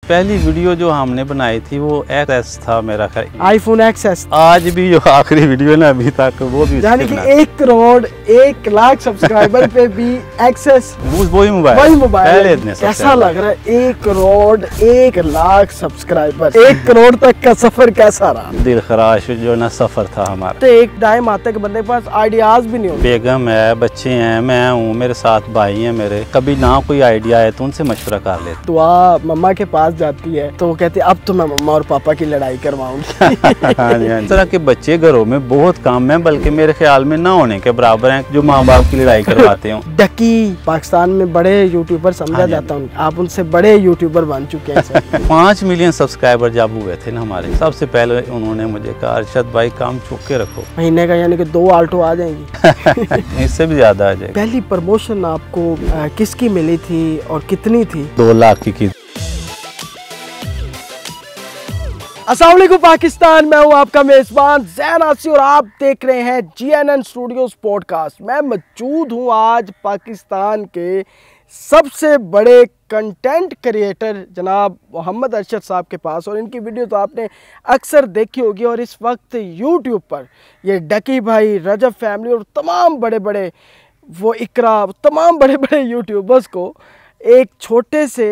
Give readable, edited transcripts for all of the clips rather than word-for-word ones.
पहली वीडियो जो हमने बनाई थी वो एक्स था मेरा ख्याल, आईफोन एक्स। आज भी जो आखिरी वीडियो ना अभी तक वो भी यानी कि 1 करोड़ 1 लाख सब्सक्राइबर पे भी एक्सेस वही मोबाइल पहले इतने। कैसा लग रहा है 1 करोड़ 1 लाख सब्सक्राइबर, 1 करोड़ तक का सफर कैसा रहा? दिल खराश जो ना सफर था हमारा। तो एक टाइम आता है कि बंदे के पास आइडियाज भी नहीं होते। बेगम है, बच्चे हैं, मैं हूँ, मेरे साथ भाई हैं मेरे, कभी ना कोई आइडिया है तो उनसे मशवरा कर लेते। दुआ मम्मा के पास जाती है तो वो कहते अब तो मैं मम्मा और पापा की लड़ाई करवाऊंगी। इस तरह के बच्चे घरों में बहुत कम है, बल्कि मेरे ख्याल में ना होने के बराबर हैं जो माँ बाप की लड़ाई करवाते हो। डकी पाकिस्तान में बड़े यूट्यूबर समझा जाता हूँ, आप उनसे बड़े यूट्यूबर बन चुके हैं। 5 मिलियन सब्सक्राइबर जब हुए थे ना हमारे, सबसे पहले उन्होंने मुझे कहा अरशद भाई काम चुक के रखो। महीने का यानी कि 2 आल्टो आ जाएंगी। इससे भी ज्यादा आ जाएगी। पहली प्रमोशन आपको किसकी मिली थी और कितनी थी? 2 लाख की। अस्सलाम वालेकुम पाकिस्तान, मैं हूं आपका मेज़बान ज़ैन आसी और आप देख रहे हैं GNN स्टूडियोज़ पॉडकास्ट। मैं मौजूद हूं आज पाकिस्तान के सबसे बड़े कंटेंट क्रिएटर जनाब मोहम्मद अरशद साहब के पास, और इनकी वीडियो तो आपने अक्सर देखी होगी। और इस वक्त यूट्यूब पर ये डकी भाई, रजब फैमिली और तमाम बड़े बड़े वो इकरा, तमाम बड़े बड़े यूट्यूबर्स को एक छोटे से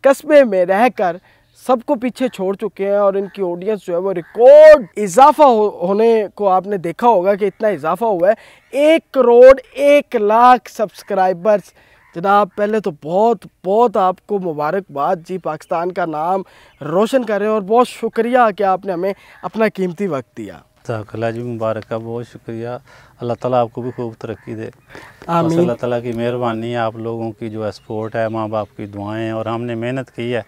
कस्बे में रहकर सबको पीछे छोड़ चुके हैं। और इनकी ऑडियंस जो है वो रिकॉर्ड इजाफा होने को आपने देखा होगा कि इतना इजाफा हुआ है, 1 करोड़ 1 लाख सब्सक्राइबर्स। जनाब पहले तो बहुत बहुत आपको मुबारकबाद जी, पाकिस्तान का नाम रोशन कर रहे हैं और बहुत शुक्रिया कि आपने हमें अपना कीमती वक्त दिया। अल्लाह जी मुबारक का बहुत शुक्रिया। अल्लाह ताला आपको भी खूब तरक्की दे। आमीन। अल्लाह ताला की मेहरबानी है, आप लोगों की जो है सपोर्ट है, माँ बाप की दुआएं हैं, और हमने मेहनत की है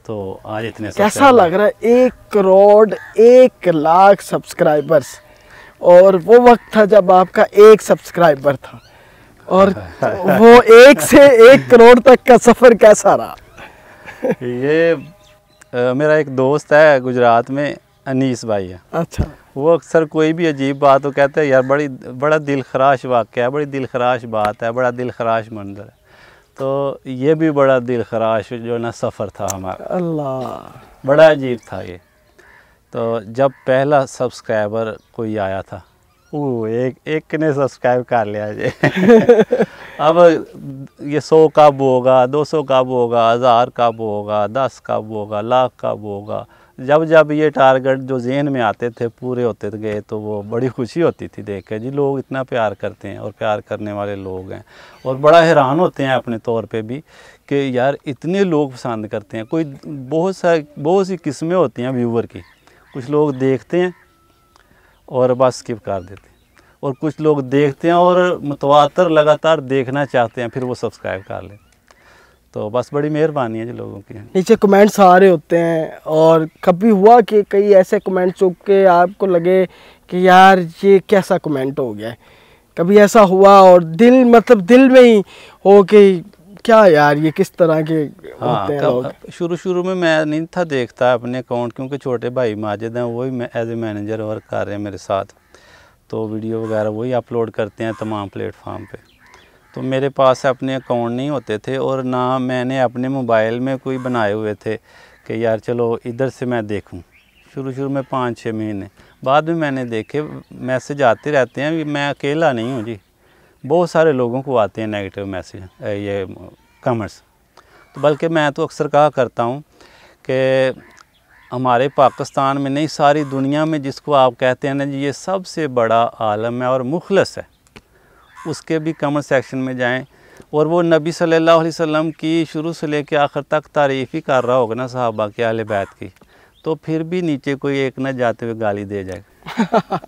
तो आज इतने। कैसा लग रहा है 1 करोड़ 1 लाख सब्सक्राइबर्स, और वो वक्त था जब आपका 1 सब्सक्राइबर था, और वो 1 से 1 करोड़ तक का सफ़र कैसा रहा? ये मेरा एक दोस्त है गुजरात में, अनीस भाई है। अच्छा। वो अक्सर कोई भी अजीब बात हो कहते हैं यार बड़ा दिल खराश वाक़या है, बड़ी दिल खराश बात है, बड़ा दिल खराश मंजर है। तो ये भी बड़ा दिल खराश जो ना सफ़र था हमारा। अल्लाह, बड़ा अजीब था ये। तो जब पहला सब्सक्राइबर कोई आया था, वो एक ने सब्सक्राइब कर लिया जी। अब ये 100 कब होगा, 200 कब होगा, 1000 कब होगा, 10 कब होगा, लाख कब होगा। जब ये टारगेट जो ज़हन में आते थे पूरे होते गए तो वो बड़ी खुशी होती थी देख के जी, लोग इतना प्यार करते हैं और प्यार करने वाले लोग हैं। और बड़ा हैरान होते हैं अपने तौर पे भी कि यार इतने लोग पसंद करते हैं। कोई बहुत सी किस्में होती हैं व्यूवर की। कुछ लोग देखते हैं और बस स्किप कर देते हैं, और कुछ लोग देखते हैं और मुतवातर लगातार देखना चाहते हैं, फिर वो सब्सक्राइब कर लेते हैं। तो बस बड़ी मेहरबानी है जी लोगों की। नीचे कमेंट्स आ रहे होते हैं, और कभी हुआ कि कई ऐसे कमेंट्स हो के आपको लगे कि यार ये कैसा कमेंट हो गया है? कभी ऐसा हुआ और दिल में ही हो कि क्या यार ये किस तरह के होते हैं लोग? शुरू में मैं नहीं था देखता अपने अकाउंट, क्योंकि छोटे भाई माजिद हैं, वही एज ए मैनेजर वर्क कर रहे हैं मेरे साथ, तो वीडियो वगैरह वही अपलोड करते हैं तमाम प्लेटफार्म पे। तो मेरे पास अपने अकाउंट नहीं होते थे, और ना मैंने अपने मोबाइल में कोई बनाए हुए थे कि यार चलो इधर से मैं देखूं। शुरू में 5-6 महीने बाद में मैंने देखे मैसेज आते रहते हैं। मैं अकेला नहीं हूँ जी, बहुत सारे लोगों को आते हैं नेगेटिव मैसेज, ये कमेंट्स। तो बल्कि मैं तो अक्सर कहा करता हूँ कि हमारे पाकिस्तान में नहीं, सारी दुनिया में जिसको आप कहते हैं ना जी ये सबसे बड़ा आलम है और मुखलस है, उसके भी कमेंट सेक्शन में जाएं, और वो नबी सल्लल्लाहु अलैहि वसल्लम की शुरू से लेकर आखिर तक तारीफ़ ही कर रहा होगा ना सहाबा के, अहले बैत की, तो फिर भी नीचे कोई एक न जाते हुए गाली दे जाएगा।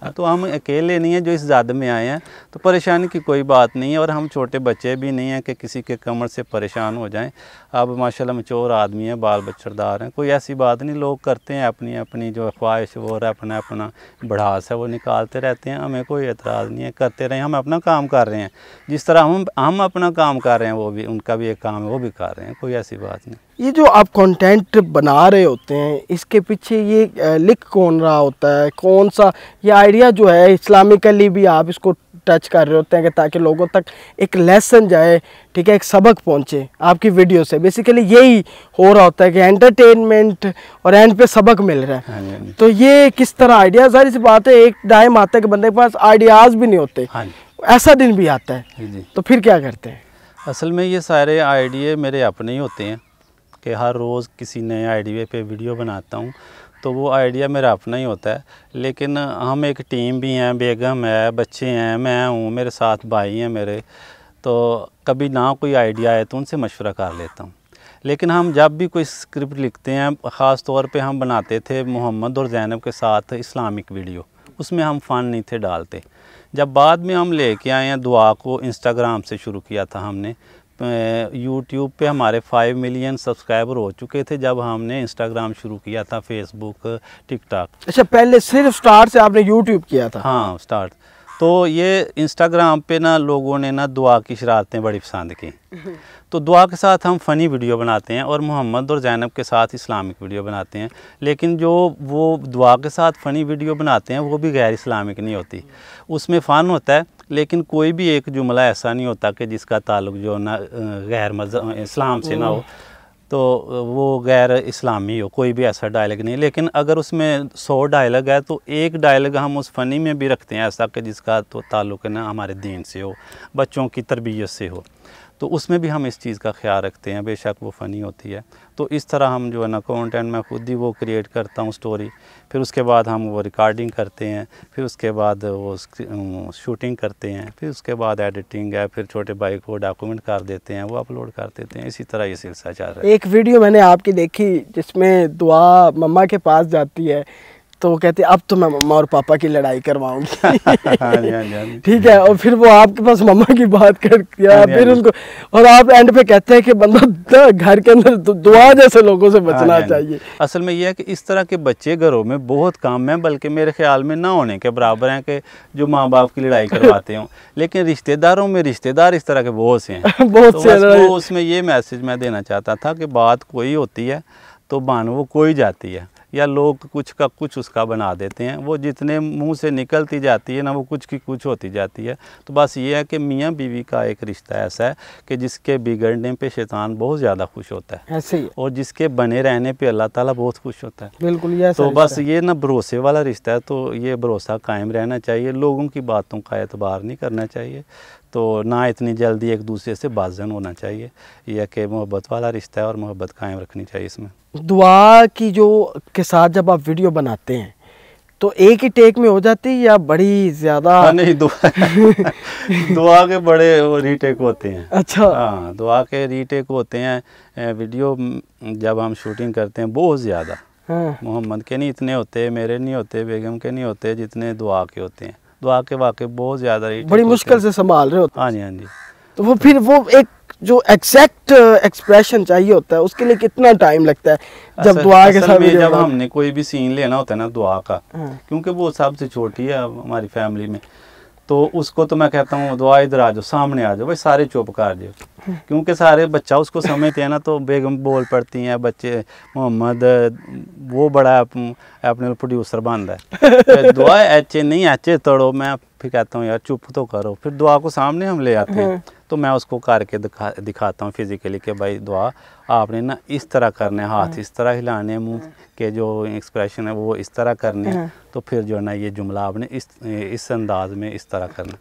तो हम अकेले नहीं हैं जो इस ज़द में आए हैं, तो परेशानी की कोई बात नहीं है। और हम छोटे बच्चे भी नहीं हैं कि किसी के कमर से परेशान हो जाएं। अब माशाल्लाह मचोर आदमी हैं, बाल बच्चेदार हैं, कोई ऐसी बात नहीं। लोग करते हैं अपनी अपनी जो ख्वाहिश वो अपना अपना बढ़ास है वो निकालते रहते हैं, हमें कोई एतराज़ नहीं है, करते रहें। हम अपना काम कर रहे हैं, जिस तरह हम अपना काम कर रहे हैं वो भी उनका भी एक काम है, वो भी कर रहे हैं, कोई ऐसी बात नहीं। ये जो आप कंटेंट बना रहे होते हैं, इसके पीछे ये लिख कौन रहा होता है? कौन सा ये आइडिया जो है इस्लामिकली भी आप इसको टच कर रहे होते हैं कि ताकि लोगों तक एक लेसन जाए, ठीक है, एक सबक पहुंचे आपकी वीडियो से। बेसिकली यही हो रहा होता है कि एंटरटेनमेंट और एंड पे सबक मिल रहा है। हाँ जी। तो ये किस तरह आइडिया, सारी सी बात है, एक टाइम आता है कि बंदे के पास आइडियाज़ भी नहीं होते। हाँ जी। ऐसा दिन भी आता है जी। तो फिर क्या करते हैं? असल में ये सारे आइडिया मेरे अपने ही होते हैं कि हर रोज़ किसी नए आइडिया पे वीडियो बनाता हूँ, तो वो आइडिया मेरा अपना ही होता है। लेकिन हम एक टीम भी हैं, बेगम है, बच्चे हैं, मैं हूँ, मेरे साथ भाई हैं मेरे, तो कभी ना कोई आइडिया आए तो उनसे मशवरा कर लेता हूँ। लेकिन हम जब भी कोई स्क्रिप्ट लिखते हैं, ख़ास तौर पे हम बनाते थे मोहम्मद और ज़ैनब के साथ इस्लामिक वीडियो, उसमें हम फ़न नहीं थे डालते। जब बाद में हम लेके आए हैं दुआ को, इंस्टाग्राम से शुरू किया था हमने। यूट्यूब पे हमारे 5 मिलियन सब्सक्राइबर हो चुके थे जब हमने इंस्टाग्राम शुरू किया था, फेसबुक, टिकटॉक। अच्छा, पहले सिर्फ स्टार्ट से आपने यूट्यूब किया था? हाँ, स्टार्ट। तो ये इंस्टाग्राम पे ना लोगों ने ना दुआ की शरारतें बड़ी पसंद की, तो दुआ के साथ हम फ़नी वीडियो बनाते हैं और मोहम्मद और ज़ैनब के साथ इस्लामिक वीडियो बनाते हैं। लेकिन जो वो दुआ के साथ फ़नी वीडियो बनाते हैं वो भी गैर इस्लामिक नहीं होती, उसमें फ़न होता है, लेकिन कोई भी एक जुमला ऐसा नहीं होता कि जिसका ताल्लुक जो ना गैर मज़हब इस्लाम से ना हो, तो वो गैर इस्लामी हो, कोई भी ऐसा डायलॉग नहीं। लेकिन अगर उसमें 100 डायलॉग है तो एक डायलॉग हम उस फ़नी में भी रखते हैं ऐसा कि जिसका तो ताल्लुक ना हमारे दीन से हो, बच्चों की तरबियत से हो, तो उसमें भी हम इस चीज़ का ख्याल रखते हैं, बेशक वो फ़नी होती है। तो इस तरह हम जो है ना कंटेंट मैं खुद ही वो क्रिएट करता हूँ स्टोरी, फिर उसके बाद हम वो रिकॉर्डिंग करते हैं, फिर उसके बाद वो शूटिंग करते हैं, फिर उसके बाद एडिटिंग है, फिर छोटे भाई को डॉक्यूमेंट कर देते हैं, वो अपलोड कर देते हैं। इसी तरह ये सिलसिला चल रहा है। एक वीडियो मैंने आपकी देखी जिसमें दुआ मम्मा के पास जाती है तो वो कहते हैं अब तो मैं मम्मा और पापा की लड़ाई करवाऊंगी। ठीक है, और फिर वो आपके पास मम्मा की बात कर किया, फिर उनको, और आप एंड पे कहते हैं कि बंदा घर के अंदर दुआ जैसे लोगों से बचना चाहिए। असल में ये है कि इस तरह के बच्चे घरों में बहुत कम हैं, बल्कि मेरे ख्याल में ना होने के बराबर हैं कि जो माँ बाप की लड़ाई करवाते हों। लेकिन रिश्तेदारों में रिश्तेदार इस तरह के बहुत से हैं। बहुत से। तो उसमें ये मैसेज मैं देना चाहता था कि बात कोई होती है तो बान वो कोई जाती है, या लोग कुछ का कुछ उसका बना देते हैं, वो जितने मुंह से निकलती जाती है ना वो कुछ की कुछ होती जाती है। तो बस ये है कि मियाँ बीवी का एक रिश्ता ऐसा है कि जिसके बिगड़ने पे शैतान बहुत ज़्यादा खुश होता है, ऐसे ही, और जिसके बने रहने पे अल्लाह ताला बहुत खुश होता है। बिल्कुल, ये तो बस ये ना भरोसे वाला रिश्ता है, तो ये भरोसा कायम रहना चाहिए, लोगों की बातों का एतबार नहीं करना चाहिए, तो ना इतनी जल्दी एक दूसरे से बाज़न होना चाहिए। यह कि मोहब्बत वाला रिश्ता है और मोहब्बत कायम रखनी चाहिए इसमें। दुआ की जो के साथ जब आप वीडियो बनाते हैं तो एक ही टेक में हो जाती है या बड़ी ज़्यादा? नहीं, दुआ के बड़े रीटेक होते हैं। अच्छा। हाँ, दुआ के रीटेक होते हैं। वीडियो जब हम शूटिंग करते हैं बहुत ज़्यादा। हाँ। मोहम्मद के नहीं इतने होते, मेरे नहीं होते, बेगम के नहीं होते जितने दुआ के होते हैं। दुआ के वाकई बहुत ज़्यादा बड़ी मुश्किल से संभाल रहे होते हैं। हाँ जी, हाँ जी। तो वो फिर वो एक जो एग्जैक्ट एक्सप्रेशन चाहिए होता है उसके लिए कितना टाइम लगता है जब दुआ के साथ? जब हमने कोई भी सीन लेना होता है ना दुआ का, क्योंकि वो सबसे छोटी है हमारी फैमिली में, तो उसको तो मैं कहता हूँ दुआ इधर आ जाओ, सामने आ जाओ भाई, सारे चुप कर जाओ, क्योंकि सारे बच्चा उसको समझते हैं ना, तो बेगम बोल पड़ती हैं, बच्चे मोहम्मद वो बड़ा अपने प्रोड्यूसर बनता है, दुआ ऐचे नहीं ऐचे तोड़ो, मैं फिर कहता हूँ यार चुप तो करो, फिर दुआ को सामने हम ले आते हैं, तो मैं उसको करके दिखाता हूँ फिजिकली कि भाई दुआ आपने ना इस तरह करने, हाथ इस तरह हिलाने, मुंह के जो एक्सप्रेशन है वो इस तरह करने, तो फिर जो है ना ये जुमला आपने इस अंदाज में इस तरह करना।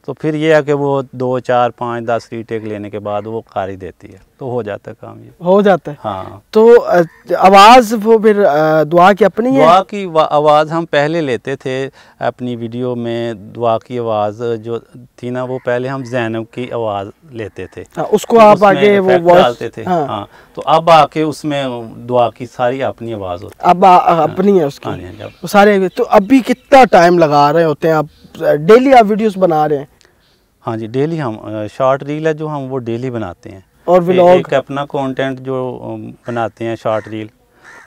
तो फिर ये है कि वो 2, 4, 5, 10 रीटेक लेने के बाद वो कारी देती है, तो हो जाता है काम, ये हो जाता है। हाँ। तो आवाज़ वो फिर दुआ की अपनी है? दुआ की आवाज़ हम पहले लेते थे अपनी वीडियो में, दुआ की आवाज़ जो थी ना वो पहले हम ज़ैनब की आवाज़ लेते थे, उसको आप आगे वो डालते थे। हाँ, तो अब आके उसमें दुआ की सारी अपनी आवाज़ होती है, अब अपनी है उसकी। हाँ, सारे। तो अभी कितना टाइम लगा रहे होते हैं आप? डेली आप वीडियोस बना रहे हैं? हाँ जी, डेली हम शॉर्ट रील है जो हम वो डेली बनाते हैं, और व्लॉग एक अपना कंटेंट जो बनाते हैं शॉर्ट रील,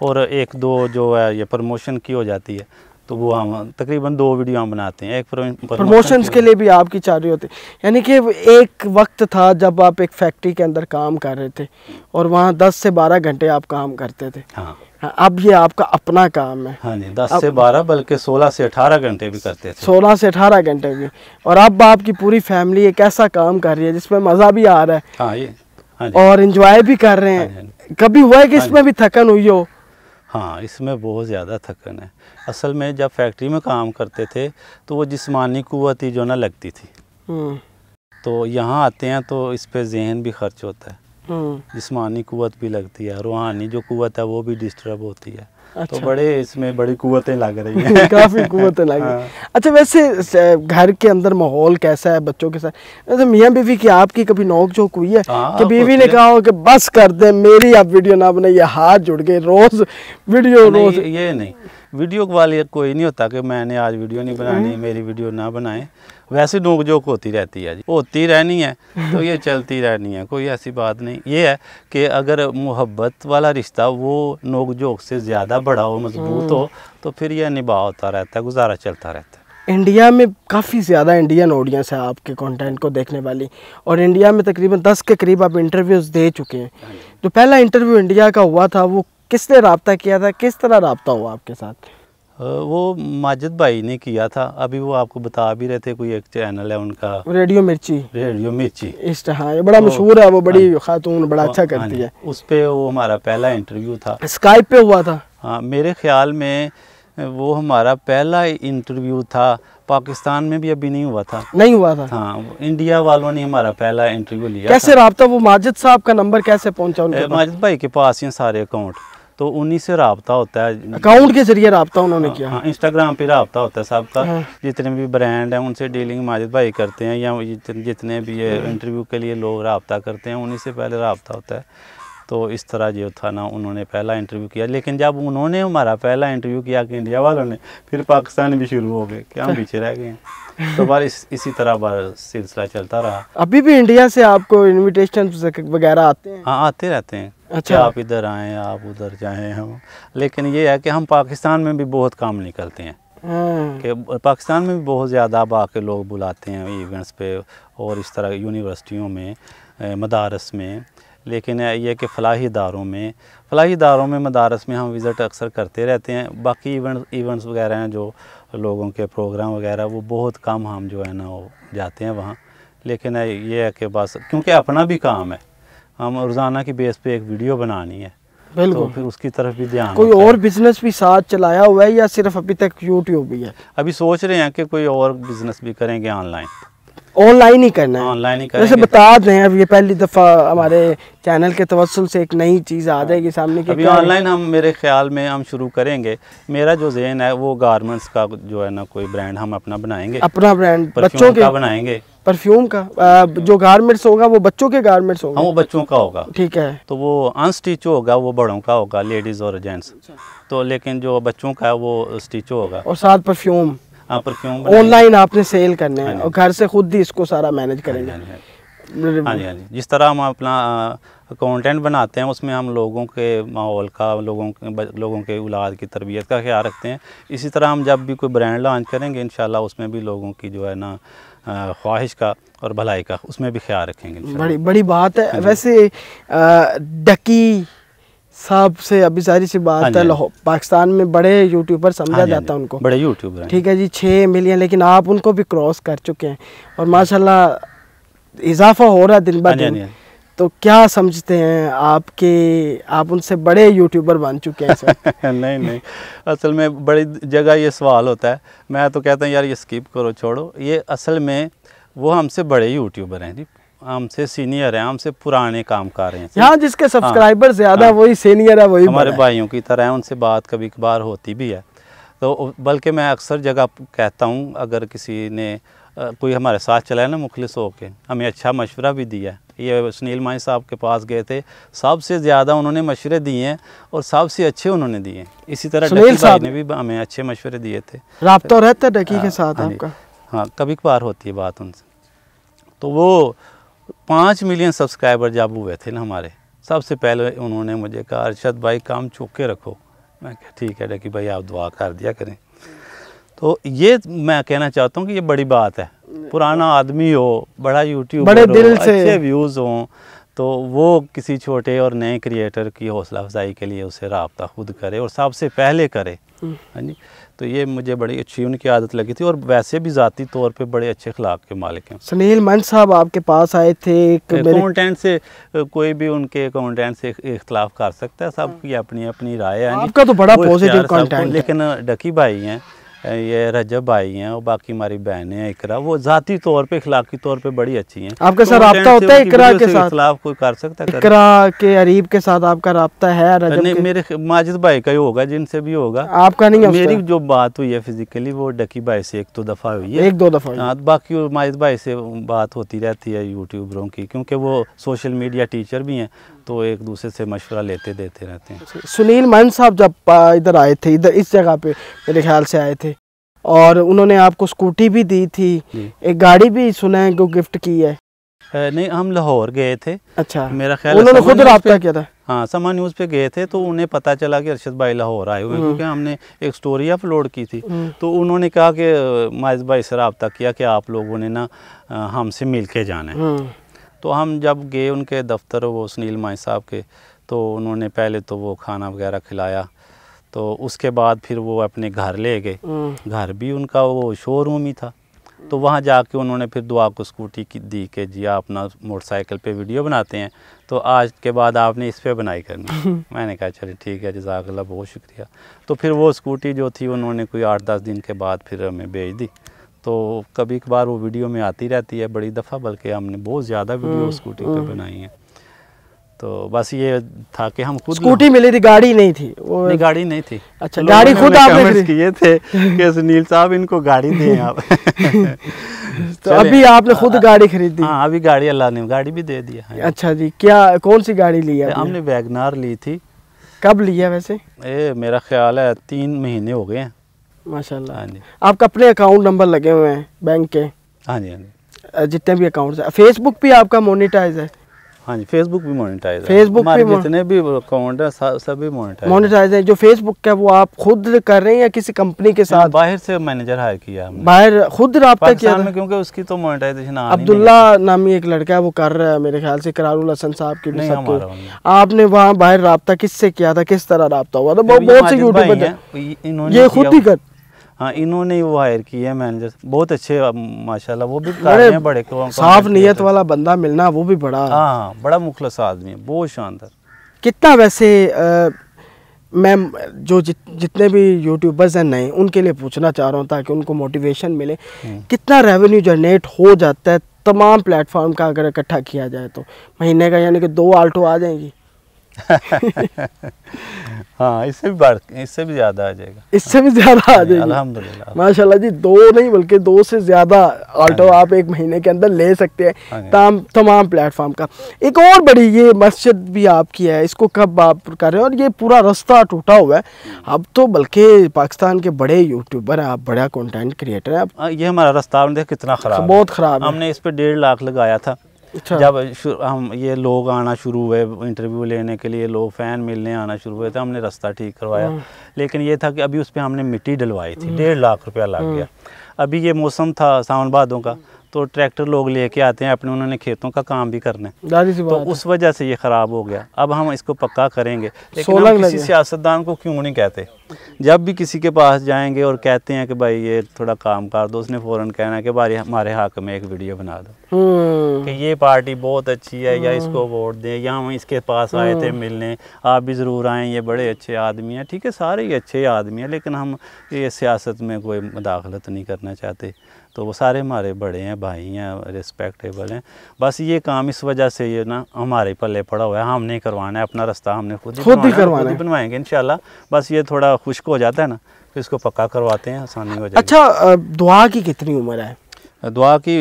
और 1-2 जो है ये प्रमोशन की हो जाती है, तो वो हम तकरीबन 2 वीडियो हम बनाते हैं, एक प्रमोशंस के लिए भी आपकी चाह रही होती, यानी कि एक वक्त था जब आप एक फैक्ट्री के अंदर काम कर रहे थे और वहाँ 10 से 12 घंटे आप काम करते थे। हाँ, अब ये आपका अपना काम है। हाँ जी, 10 से 12 बल्कि 16 से 18 घंटे भी करते थे। 16 से 18 घंटे भी। और अब आपकी पूरी फैमिली एक ऐसा काम कर रही है जिसमें मज़ा भी आ रहा है। हाँ, ये हाँ जी, और एंजॉय भी कर रहे हैं। हाँ कभी हुआ है कि इसमें भी थकन हुई हो? हाँ, इसमें बहुत ज़्यादा थकन है। असल में जब फैक्ट्री में काम करते थे तो वो जिस्मानी कुव्वत ही जो ना लगती थी, तो यहाँ आते हैं तो इस पे ज़हन भी खर्च होता है, जिस्मानी कुव्वत भी लगती है, रूहानी जो कुव्वत है वो भी डिस्टर्ब होती है। अच्छा। तो बड़े इसमें बड़ी कुव्वतें लग रही हैं। काफ़ी कुव्वतें लगी। हाँ। अच्छा, वैसे घर के अंदर माहौल कैसा है बच्चों के साथ? वैसे मियाँ बीवी की आपकी कभी नोक झोंक हुई है कि बीवी ने कहा हो कि बस कर दे, मेरी आप वीडियो ना बनाइए, हाथ जुड़ गए, रोज़ वीडियो रोज़? ये नहीं, वीडियो वाले कोई नहीं होता कि मैंने आज वीडियो नहीं बनानी, मेरी वीडियो ना बनाएं। वैसे नोक झोंक होती रहती है जी, होती रहनी है, तो ये चलती रहनी है, कोई ऐसी बात नहीं। ये है कि अगर मोहब्बत वाला रिश्ता वो नोक झोंक से ज़्यादा बड़ा हो, मजबूत हो, तो फिर यह निभाव होता रहता है, गुजारा चलता रहता है। इंडिया में काफ़ी ज़्यादा इंडियन ऑडियंस है आपके कंटेंट को देखने वाली, और इंडिया में तकरीबन 10 के करीब आप इंटरव्यूज़ दे चुके हैं। जो पहला इंटरव्यू इंडिया का हुआ था वो किसने रब्ता किया था, किस तरह रब्ता हुआ आपके साथ? वो माजिद भाई ने किया था, अभी वो आपको बता भी रहे थे, कोई एक चैनल है उनका, रेडियो मिर्ची। रेडियो मिर्ची इस हाँ, ये बड़ा मशहूर है, वो बड़ी खातून, बड़ा अच्छा करती है। उस पे वो हमारा पहला इंटरव्यू था, स्काइप पे हुआ था। हाँ, मेरे ख्याल में वो हमारा पहला इंटरव्यू था। पाकिस्तान में भी अभी नहीं हुआ था। नहीं हुआ था? हाँ, इंडिया वालों ने हमारा पहला इंटरव्यू लिया। कैसे रब्ता, वो माजिद साहब का नंबर कैसे पहुंचा उनके पास? माजिद भाई के पास ही सारे अकाउंट, तो उन्हीं से रब्ता होता है। अकाउंट के जरिए रब्ता उन्होंने किया? हाँ, इंस्टाग्राम पे रब्ता होता है सबका। जितने भी ब्रांड हैं उनसे डीलिंग माजिद भाई करते हैं, या जितने भी ये इंटरव्यू के लिए लोग रब्ता करते हैं उन्हीं से पहले रब्ता होता है। तो इस तरह जो था ना, उन्होंने पहला इंटरव्यू किया। लेकिन जब उन्होंने हमारा पहला इंटरव्यू किया कि इंडिया वालों ने, फिर पाकिस्तान भी शुरू हो गए, क्या हम पीछे रह गए हैं। तो बार इसी तरह बार सिलसिला चलता रहा। अभी भी इंडिया से आपको इनविटेशन वगैरह आते हैं? हाँ, आते रहते हैं। अच्छा, आप इधर आएँ, आप उधर जाएँ हम, लेकिन ये है कि हम पाकिस्तान में भी बहुत काम निकलते हैं, कि पाकिस्तान में भी बहुत ज़्यादा अब आके लोग बुलाते हैं इवेंट्स पे, और इस तरह यूनिवर्सिटियों में, मदारस में। लेकिन ये कि फ़लाही इदारों में मदारस में हम विज़िट अक्सर करते रहते हैं। बाकी इवेंट्स वगैरह हैं जो लोगों के प्रोग्राम वगैरह, वो बहुत कम हम जो है ना वो जाते हैं वहाँ। लेकिन ये है कि बस क्योंकि अपना भी काम है, हम रोज़ाना की बेस पे एक वीडियो बनानी है, तो फिर उसकी तरफ भी ध्यान। कोई और बिजनेस भी साथ चलाया हुआ है या सिर्फ अभी तक यूट्यूब ही है? अभी सोच रहे हैं कि कोई और बिजनेस भी करेंगे, ऑनलाइन ही करना है। ऑनलाइन ही करेंगे। जैसे बता दें, अब ये पहली दफ़ा हमारे चैनल के तवस्सुल से एक नई चीज़ आ जाएगी सामने की। अभी ऑनलाइन हम, मेरे ख्याल में हम शुरू करेंगे। मेरा जो ज़हन है वो गारमेंट्स का जो है ना, कोई ब्रांड हम अपना बनाएंगे, अपना ब्रांड बच्चों के बनाएंगे। परफ्यूम का जो गारमेंट्स होगा वो बच्चों के गारमेंट्स होगा? हाँ, वो बच्चों का होगा। ठीक है। तो वो अनस्टिच होगा, वो बड़ों का होगा, लेडीज़ और जेंट्स। तो लेकिन जो बच्चों का है वो स्टिच होगा। और साथ परफ्यूम? हाँ, परफ्यूम ऑनलाइन आपने सेल करने हैं और घर से खुद ही इसको सारा मैनेज करेंगे? हाँ जी, हाँ जी। जिस तरह हम अपना कंटेंट बनाते हैं उसमें हम लोगों के माहौल का, लोगों के औलाद की तरबियत का ख्याल रखते हैं। इसी तरह हम जब भी कोई ब्रांड लॉन्च करेंगे इंशाल्लाह उसमें भी लोगों की जो है ना ख्वाहिश का और भलाई का, उसमें भी ख्याल रखेंगे। बड़ी बात है। वैसे डकी साहब से अभी सारी सी बात है, पाकिस्तान में बड़े यूट्यूबर समझा जाता है उनको, बड़े यूट्यूबर, ठीक है जी, 6 मिलियन, लेकिन आप उनको भी क्रॉस कर चुके हैं और माशाल्लाह इजाफा हो रहा है दिन ब दिन। तो क्या समझते हैं आप उनसे बड़े यूट्यूबर बन चुके हैं इस वक्त? नहीं, असल में बड़ी जगह ये सवाल होता है, मैं तो कहता हूँ यार ये स्किप करो, छोड़ो। ये असल में वो हमसे बड़े यूट्यूबर हैं जी, हमसे सीनियर हैं, हमसे पुराने कामकार हैं। यहाँ जिसके सब्सक्राइबर ज़्यादा वही सीनियर है, वही हमारे भाइयों की तरह है, उनसे बात कभी कभार होती भी है। तो बल्कि मैं अक्सर जगह कहता हूँ, अगर किसी ने कोई हमारे साथ चला है ना मुखलिस होके, हमें अच्छा मशवरा भी दिया है। ये सुनील माही साहब के पास गए थे, सबसे ज़्यादा उन्होंने मशवरे दिए हैं और सबसे अच्छे उन्होंने दिए हैं। इसी तरह डकी भाई ने भी हमें अच्छे मशवरे दिए थे। राब्ता रहता है डकी के साथ आपका? हाँ, कभी कभार होती है बात उनसे। तो वो 5 मिलियन सब्सक्राइबर जब हुए थे ना हमारे, सबसे पहले उन्होंने मुझे कहा अरशद भाई काम चुप के रखो। मैं कहा ठीक है डकी भाई, आप दुआ कर दिया करें। तो ये मैं कहना चाहता हूँ कि ये बड़ी बात है, पुराना आदमी हो, बड़ा यूट्यूब बड़े दिल से अच्छे व्यूज़ हों, तो वो किसी छोटे और नए क्रिएटर की हौसला अफजाई के लिए उसे राब्ता खुद करे और सबसे पहले करे। हाँ जी, तो ये मुझे बड़ी अच्छी उनकी आदत लगी थी और वैसे भी ज़ाती तौर पे बड़े अच्छे अखलाक के मालिक हैं। सुनील मंच साहब आपके पास आए थे, कंटेंट से कोई भी उनके कंटेंट से इख्तलाफ कर सकता है, सबकी अपनी अपनी राय है। आपका तो बड़ा पॉजिटिव कंटेंट है। लेकिन डकी भाई हैं, ये रजब भाई हैं और बाकी हमारी बहनें हैं इकरा, वो ज़ाती तौर पे अखलाकी तौर पे बड़ी अच्छी हैं। आपका सर राब्ता होता है इकरा के साथ? इख्तलाफ कोई कर सकता है, इकरा के अरीब के साथ आपका राब्ता है? रजब नहीं, मेरे माजिद भाई का ही होगा, जिनसे भी होगा, आपका नहीं है? मेरी जो बात हुई है फिजिकली वो डकी भाई से एक दो दफ़ा हुई है, एक दो दफ़ा। हाँ, बाकी माजिद भाई से बात होती रहती है यूट्यूबरों की, क्योंकि वो सोशल मीडिया टीचर भी हैं, तो एक दूसरे से मशवरा लेते देते रहते हैं। सुनील मान साहब जब इधर आए थे, इधर इस जगह पे मेरे ख्याल से आए थे, और उन्होंने आपको स्कूटी भी दी थी, एक गाड़ी भी सुना है को गिफ्ट की है? नहीं, हम लाहौर गए थे। अच्छा, मेरा ख्याल उन्होंने खुद राब्ता किया था? हाँ, समा न्यूज़ पे गए थे, तो उन्हें पता चला कि अरशद भाई लाहौर आए हुए हैं, क्योंकि हमने एक स्टोरी अपलोड की थी, तो उन्होंने कहा कि माजिद भाई से रब्ता किया कि आप लोगों ने ना हमसे मिल के जाना है। तो हम जब गए उनके दफ्तर, वो सुनील माई साहब के, तो उन्होंने पहले तो वो खाना वगैरह खिलाया, तो उसके बाद फिर वो अपने घर ले गए। घर भी उनका वो शोरूम ही था, तो वहाँ जाके उन्होंने फिर दुआ को स्कूटी की दी कि जी आप अपना मोटरसाइकिल पे वीडियो बनाते हैं, तो आज के बाद आपने इस पे बनाई करनी। मैंने कहा चलिए ठीक है, जज़ाकल्लाह, बहुत शुक्रिया। तो फिर वो स्कूटी जो थी उन्होंने कोई 8-10 दिन के बाद फिर हमें भेज दी, तो कभी कभार वो वीडियो में आती रहती है, बड़ी दफ़ा, बल्कि हमने बहुत ज़्यादा वीडियो स्कूटी पे बनाई हैं। तो बस ये था कि हम खुद स्कूटी मिली थी, गाड़ी नहीं थी? वो नहीं, गाड़ी नहीं थी। अच्छा, गाड़ी खुद आपने किए थे कि सुनील साहब इनको गाड़ी दें आप। तो अभी आपने खुद गाड़ी खरीदी? हाँ, अभी गाड़ी अल्लाह ने गाड़ी भी दे दिया है। अच्छा जी, क्या कौन सी गाड़ी ली है? हमने वैगनार ली थी। कब लिया वैसे? मेरा ख्याल है 3 महीने हो गए हैं। माशाल्लाह। हाँ जी। आपका अपने अकाउंट नंबर लगे हुए हैं बैंक के? हाँ जी, हाँ जी, जितने भी अकाउंट्स हैं। फेसबुक भी आपका मोनेटाइज है? हाँ जी, फेसबुक भी मोनेटाइज है। फेसबुक पे जितने भी अकाउंट है सभी मोनेटाइज है। जो फेसबुक का वो आप खुद कर रहे हैं या किसी कंपनी के साथ? बाहर से मैनेजर हायर किया हमने। बाहर खुद राब्ता किया में, क्योंकि उसकी तो मोनेटाइजेशन अब्दुल्ला नामी एक लड़का है, वो कर रहा है मेरे ख्याल से, करारुल हसन साहब की भी नहीं। आपने वहाँ बाहर राब्ता किससे किया था, किस तरह राब्ता हुआ था? बहुत से यूट्यूबर ये खुद ही कर। हाँ, इन्होंने वो हायर किया है मैनेजर, बहुत अच्छे माशाल्लाह, वो भी कर रहे हैं, बड़े साफ नीयत वाला बंदा मिलना वो भी बड़ा, हाँ, बड़ा मुखलस आदमी है, बहुत शानदार। कितना वैसे मैं जो जितने भी यूट्यूबर्स हैं नए, उनके लिए पूछना चाह रहा हूँ ताकि उनको मोटिवेशन मिले, कितना रेवेन्यू जनरेट हो जाता है तमाम प्लेटफॉर्म का अगर इकट्ठा किया जाए तो महीने का? यानी कि 2 आल्टो आ जाएंगी। हाँ, इससे भी ज़्यादा आ जाएगा। इससे भी ज़्यादा आ जाएगी अल्हम्दुलिल्लाह। माशाल्लाह जी, 2 नहीं बल्कि 2 से ज़्यादा ऑल्टो आप एक महीने के अंदर ले सकते हैं तमाम प्लेटफॉर्म का। एक और बड़ी ये मस्जिद भी आपकी है, इसको कब आप कर रहे हैं? और ये पूरा रास्ता टूटा हुआ है, अब तो बल्कि पाकिस्तान के बड़े यूट्यूबर हैं, आप बड़ा कंटेंट क्रिएटर हैं आप। ये हमारा रास्ता कितना ख़राब, बहुत ख़राब है। हमने इस पर 1.5 लाख लगाया था। अच्छा। जब हम ये लोग आना शुरू हुए इंटरव्यू लेने के लिए, लोग फ़ैन मिलने आना शुरू हुए थे, हमने रास्ता ठीक करवाया, लेकिन ये था कि अभी उस पर हमने मिट्टी डलवाई थी, 1.5 लाख रुपया लग गया। अभी ये मौसम था सावन भादों का, तो ट्रैक्टर लोग लेके आते हैं अपने, उन्होंने खेतों का काम भी करना है, तो उस वजह से ये ख़राब हो गया। अब हम इसको पक्का करेंगे, लेकिन हम किसी सियासतदान को क्यों नहीं कहते? जब भी किसी के पास जाएंगे और कहते हैं कि भाई ये थोड़ा काम कर दो, उसने फ़ौरन कहना है कि भाई हमारे हक़ में एक वीडियो बना दो कि ये पार्टी बहुत अच्छी है, या इसको वोट दें, या हम इसके पास आए थे मिलने, आप भी ज़रूर आएँ, ये बड़े अच्छे आदमी हैं। ठीक है, सारे ही अच्छे आदमी हैं, लेकिन हम ये सियासत में कोई मुदाखलत नहीं करना चाहते। तो वो सारे हमारे बड़े हैं, भाई हैं, रिस्पेक्टेबल हैं। बस ये काम इस वजह से ये ना हमारे पल्ले पड़ा हुआ है, हम नहीं करवाना है, अपना रास्ता हमने खुद ही बनवाएंगे इंशाल्लाह। बस ये थोड़ा खुश्क हो जाता है ना, फिर इसको पक्का करवाते हैं, आसानी हो जाएगी। अच्छा, दुआ की कितनी उम्र है? दुआ की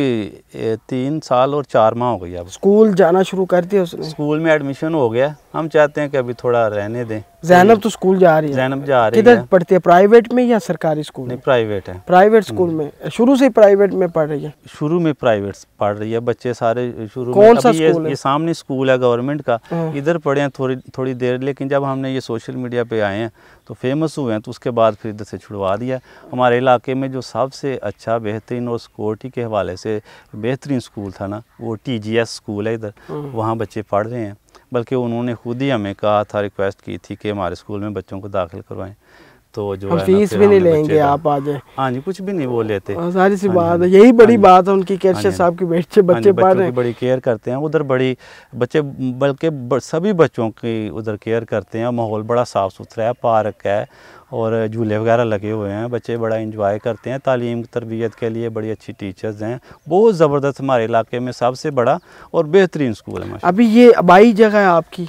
3 साल और 4 माह हो गई। अब स्कूल जाना शुरू कर दिया उसने? स्कूल में एडमिशन हो गया, हम चाहते हैं कि अभी थोड़ा रहने दें। ज़ैनब तो स्कूल जा रही है? ज़ैनब जा रही है। किधर पढ़ती है, प्राइवेट में या सरकारी स्कूल? नहीं, प्राइवेट है। प्राइवेट स्कूल में? शुरू से प्राइवेट में पढ़ रही है? शुरू में प्राइवेट पढ़ रही है, बच्चे सारे शुरू कौन में। सा अभी स्कूल है? ये सामने स्कूल है गवर्नमेंट का, इधर पढ़े हैं थोड़ी देर, लेकिन जब हमने ये सोशल मीडिया पे आए हैं तो फेमस हुए हैं, तो उसके बाद फिर इधर से छुड़वा दिया। हमारे इलाके में जो सबसे अच्छा, बेहतरीन और सिक्योरिटी के हवाले से बेहतरीन स्कूल था ना, वो TGS स्कूल है इधर, वहाँ बच्चे पढ़ रहे हैं। बल्कि उन्होंने खुद ही हमें कहा था, रिक्वेस्ट की थी कि हमारे स्कूल में बच्चों को दाखिल करवाएं। तो जो है फीस भी नहीं लेंगे, आप आ जाए। हाँ जी, कुछ भी नहीं वो लेते। सारी सी बात है, यही बड़ी बात है उनकी, कैसे साहब की बच्चे पढ़ रहे हैं, बड़ी केयर करते हैं उधर, बड़ी बच्चे, बल्कि सभी बच्चों की उधर केयर करते हैं। माहौल बड़ा साफ़ सुथरा है, पार्क है और झूले वगैरह लगे हुए हैं, बच्चे बड़ा इंजॉय करते हैं। तालीम तरबियत के लिए बड़ी अच्छी टीचर्स हैं, बहुत ज़बरदस्त। हमारे इलाके में सबसे बड़ा और बेहतरीन स्कूल है। अभी ये आबाई जगह है आपकी?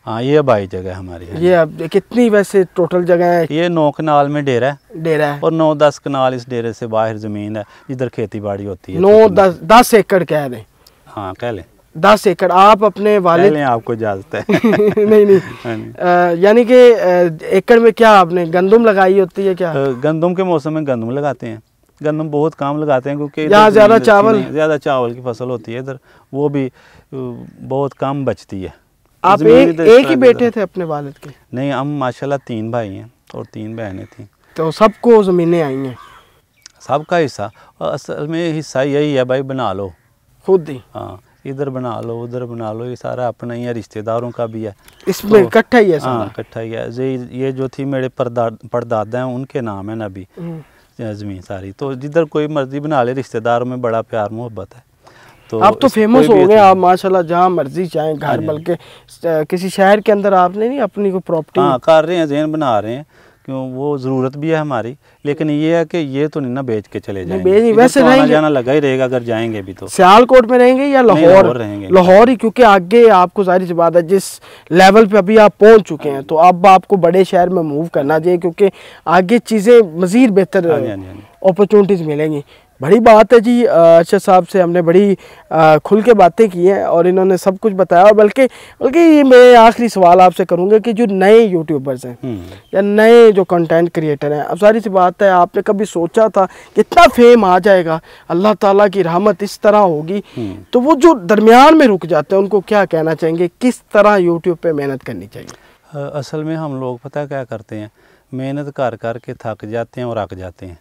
हाँ, ये आबाई जगह है हमारी। ये अब कितनी वैसे टोटल जगह है? ये 9 कनाल में डेरा है और 9-10 कनाल इस डेरे से बाहर ज़मीन है जिधर खेती बाड़ी होती है। 9-10 एकड़ कह दें? हाँ, कह लें 10 एकड़। आप अपने वालिद? आपको इजाज़त है। नहीं, यानी कि एकड़ में क्या आपने गंदम लगाई होती है क्या? गंदम के मौसम में गंदम लगाते हैं, गंदम बहुत काम लगाते हैं क्योंकि यहाँ ज़्यादा चावल की फसल होती है इधर, वो भी बहुत कम बचती है। आप एक ही बेटे थे अपने वालिद के? नहीं, हम माशाल्लाह 3 भाई हैं और 3 बहनें थी। तो सबको ज़मीनें आई हैं? सबका हिस्सा, असल में हिस्सा यही है भाई, बना लो खुद ही। हाँ, इधर बना लो उधर बना लो, ये सारा अपना ही है, रिश्तेदारों का भी है, इसमें इकट्ठा ही है सारा? हाँ, इकट्ठा ही है। ये जो थी मेरे परदादा हैं, उनके नाम है नबी ज़मीन सारी। तो जिधर कोई मर्जी बना ले, रिश्तेदारों में बड़ा प्यार मोहब्बत है। तो आप तो फेमस हो गए आप माशाल्लाह, जहाँ मर्जी चाहें घर, बल्कि किसी शहर के अंदर आपने नहीं अपनी कोई प्रॉपर्टी? हाँ, कर रहे हैं, ज़हन बना रहे हैं, क्यों वो ज़रूरत भी है हमारी, लेकिन ये है कि ये तो नहीं ना बेच के चले जाएंगे। वैसे तो आना जाना लगा ही रहेगा अगर जाएंगे भी तो। सियालकोट में रहेंगे या लाहौर रहेंगे? लाहौर ही, क्योंकि आगे आपको जाहिर सी बात है जिस लेवल पे अभी आप पहुंच चुके हैं, तो अब आपको बड़े शहर में मूव करना चाहिए, क्योंकि आगे चीज़ें मज़ीद बेहतर अपॉर्चुनिटीज़ मिलेंगी। बड़ी बात है जी, अरशद साहब से हमने बड़ी खुल के बातें की हैं और इन्होंने सब कुछ बताया। और बल्कि ये मैं आखिरी सवाल आपसे करूँगा कि जो नए यूट्यूबर्स हैं या नए जो कंटेंट क्रिएटर हैं, अब सारी सी बात है, आपने कभी सोचा था कि इतना फेम आ जाएगा, अल्लाह ताला की रहमत इस तरह होगी, तो वो जो दरमियान में रुक जाते हैं उनको क्या कहना चाहेंगे, किस तरह यूट्यूब पर मेहनत करनी चाहिए? असल में हम लोग पता क्या करते हैं, मेहनत कर के थक जाते हैं और अक जाते हैं,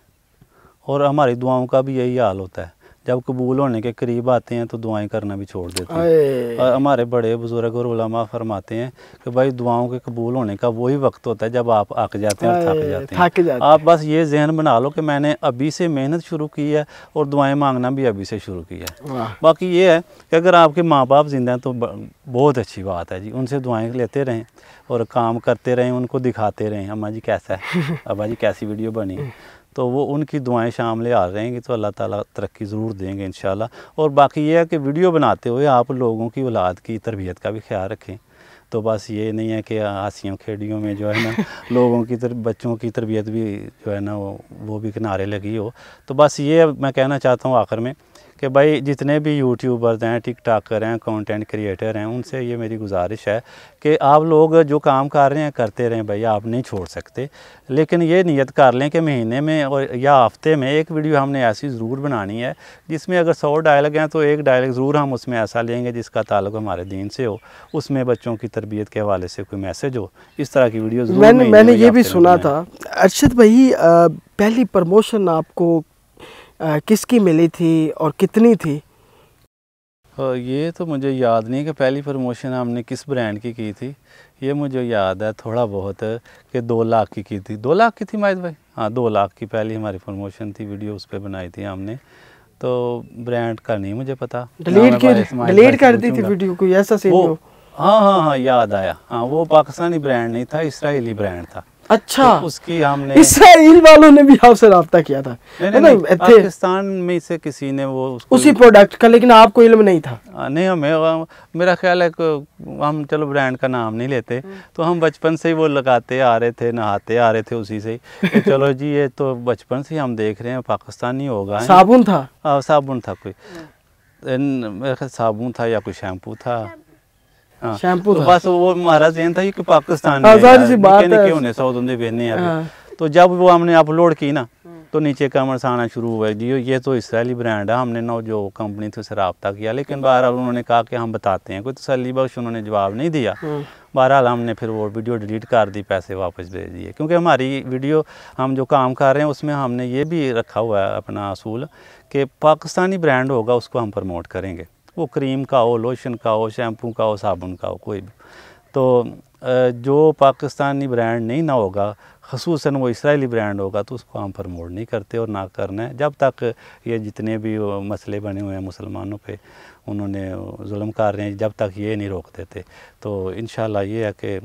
और हमारी दुआओं का भी यही हाल होता है। जब कबूल होने के करीब आते हैं तो दुआएं करना भी छोड़ देते हैं। और हमारे बड़े बुजुर्ग और उलमा फरमाते हैं कि भाई दुआओं के कबूल होने का वही वक्त होता है जब आप अक जाते हैं और थक जाते हैं। आप बस ये जहन बना लो कि मैंने अभी से मेहनत शुरू की है और दुआएं मांगना भी अभी से शुरू किया है। बाकी ये है कि अगर आपके माँ बाप जिंदा हैं तो बहुत अच्छी बात है जी, उनसे दुआएँ लेते रहें और काम करते रहें, उनको दिखाते रहें, अम्मा जी कैसा है, अब्बा जी कैसी वीडियो बनी, तो वो उनकी दुआएं शामिल आ रहेंगी तो अल्लाह ताला तरक्की ज़रूर देंगे इंशाल्लाह। और बाकी ये है कि वीडियो बनाते हुए आप लोगों की औलाद की तरबियत का भी ख्याल रखें। तो बस ये नहीं है कि हासियों खेड़ियों में जो है ना लोगों की बच्चों की तरबियत भी जो है ना वो भी किनारे लगी हो। तो बस ये मैं कहना चाहता हूँ आखिर में कि भाई जितने भी यूट्यूबर्स हैं, टिकटॉकर हैं, कंटेंट क्रिएटर हैं, उनसे ये मेरी गुजारिश है कि आप लोग जो काम कर रहे हैं करते रहें भाई, आप नहीं छोड़ सकते। लेकिन ये नियत कर लें कि महीने में और या हफ्ते में एक वीडियो हमने ऐसी ज़रूर बनानी है जिसमें अगर 100 डायलॉग हैं तो एक डायलॉग ज़रूर हम उसमें ऐसा लेंगे जिसका ताल्लुक़ हमारे दीन से हो, उसमें बच्चों की तरबियत के हवाले से कोई मैसेज हो, इस तरह की वीडियो ज़रूर। मैंने ये भी सुना था अरशद भाई, पहली प्रमोशन आपको किसकी मिली थी और कितनी थी? ये तो मुझे याद नहीं कि पहली प्रमोशन हमने किस ब्रांड की थी। ये मुझे याद है थोड़ा बहुत कि 2 लाख की थी। 2 लाख की थी माहिद भाई? हाँ, 2 लाख की पहली हमारी प्रमोशन थी, वीडियो उस पर बनाई थी हमने। तो ब्रांड का नहीं मुझे पता। डिलीट कर दी थी वीडियो को, ऐसा सीन हो? हाँ, याद आया। हाँ, वो पाकिस्तानी ब्रांड नहीं था, इसराइली ब्रांड था। अच्छा, तो उसकी हमने इसराइल वालों ने भी आपसे राब्ता किया था? नहीं, पाकिस्तान में से किसी ने वो उसी प्रोडक्ट का, लेकिन आपको इल्म नहीं था? नहीं, हमें मेरा ख्याल है कि हम चलो ब्रांड का नाम नहीं लेते, तो हम बचपन से ही वो लगाते आ रहे थे, नहाते आ रहे थे उसी से ही। तो चलो जी ये तो बचपन से हम देख रहे हैं पाकिस्तानी होगा। साबुन था? साबुन था, कोई मेरा ख्याल साबुन था या कोई शैम्पू था। हाँ, शैम्पू तो था। बस वो हमारा ज़हन था कि पाकिस्तान में सऊदी। तो जब वो हमने अपलोड की ना, तो नीचे कमेंट्स आना शुरू हुए, जी ये तो इसराइली ब्रांड है। हमने ना जो कंपनी थी उससे रब्ता किया, लेकिन बहरहाल उन्होंने कहा कि हम बताते हैं, कोई तसल्ली बख्श उन्होंने जवाब नहीं दिया। बहरहाल हमने फिर वो वीडियो डिलीट कर दी, पैसे वापस भेज दिए, क्योंकि हमारी वीडियो हम जो काम कर रहे हैं उसमें हमने ये भी रखा हुआ है अपना असूल कि पाकिस्तानी ब्रांड होगा उसको हम प्रमोट करेंगे, वो क्रीम का हो, लोशन का हो, शैम्पू का हो, साबुन का हो, कोई भी। तो जो पाकिस्तानी ब्रांड नहीं ना होगा, ख़ुसूसन वो इसराइली ब्रांड होगा, तो उसको हम प्रमोट नहीं करते और ना करना है। जब तक ये जितने भी मसले बने हुए हैं मुसलमानों पे, उन्होंने जुल्म कर रहे हैं, जब तक ये नहीं रोक देते, तो इंशाल्लाह ये है कि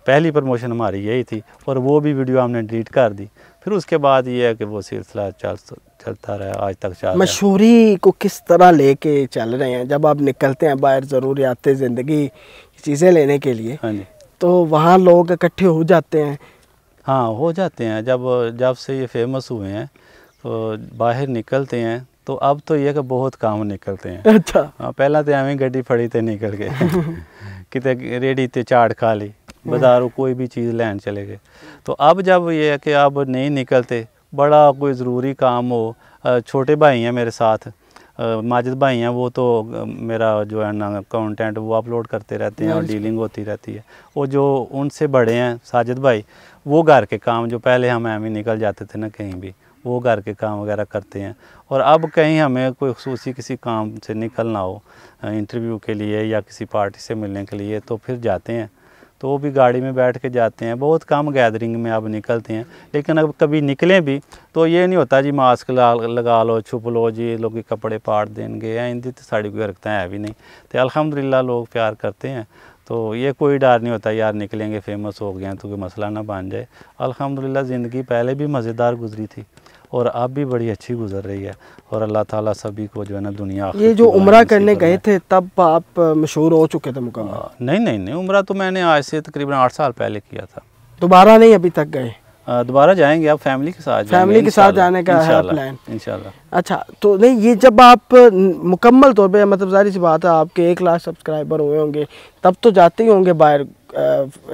पहली प्रमोशन हमारी यही थी, और वो भी वीडियो हमने डिलीट कर दी। फिर उसके बाद ये है कि वो सिलसिला चलता रहा, आज तक चल रहा है। मशहूरी को किस तरह लेके चल रहे हैं? जब आप निकलते हैं बाहर ज़रूरियात ज़िंदगी चीज़ें लेने के लिए, हाँ जी, तो वहाँ लोग इकट्ठे हो जाते हैं? हाँ, हो जाते हैं। जब से ये फेमस हुए हैं तो बाहर निकलते हैं, तो अब तो ये कि बहुत काम निकलते हैं। अच्छा। हाँ, पहला तो हमें गड्डी फड़ी थे निकल के किते रेडी ते चाट खा ली, बाजारों कोई भी चीज़ लैन चले गए। तो अब जब ये है कि अब नहीं निकलते, बड़ा कोई ज़रूरी काम हो, छोटे भाई हैं मेरे साथ, माजिद भाई हैं, वो तो मेरा जो है ना कंटेंट वो अपलोड करते रहते हैं और डीलिंग होती रहती है। वो जो उनसे बड़े हैं साजिद भाई, वो घर के काम जो पहले हम एम ही निकल जाते थे ना कहीं भी, वो घर के काम वगैरह करते हैं। और अब कहीं हमें कोई ख़ुसूसी किसी काम से निकलना हो, इंटरव्यू के लिए या किसी पार्टी से मिलने के लिए, तो फिर जाते हैं, तो वो भी गाड़ी में बैठ के जाते हैं। बहुत कम गैदरिंग में अब निकलते हैं, लेकिन अब कभी निकलें भी तो ये नहीं होता जी मास्क लगा लो, छुप लो जी, लोग कपड़े पाट देंगे या इंदी तो साड़ी कोई रखता है भी नहीं। तो अल्हम्दुलिल्लाह लोग प्यार करते हैं, तो ये कोई डर नहीं होता यार निकलेंगे फेमस हो गए हैं तो कोई मसला ना बन जाए। अल्हम्दुलिल्लाह ज़िंदगी पहले भी मज़ेदार गुजरी थी और अब भी बड़ी अच्छी गुजर रही है, और अल्लाह ताला सभी को जो है ना दुनिया। ये जो उम्रा करने गए थे तब आप मशहूर हो चुके थे मुकम्मल? नहीं, उम्रा तो मैंने आज से तकरीबन 8 साल पहले किया था। दोबारा नहीं अभी तक गए? दोबारा जाएंगे, अब फैमिली के साथ फैमिली के साथ जाने का है प्लान इंशाल्लाह। अच्छा, तो नहीं ये जब आप मुकम्मल तौर पे, मतलब जाहिर सी बात है आपके 1 लाख सब्सक्राइबर हुए होंगे, तब तो जाते ही होंगे बाहर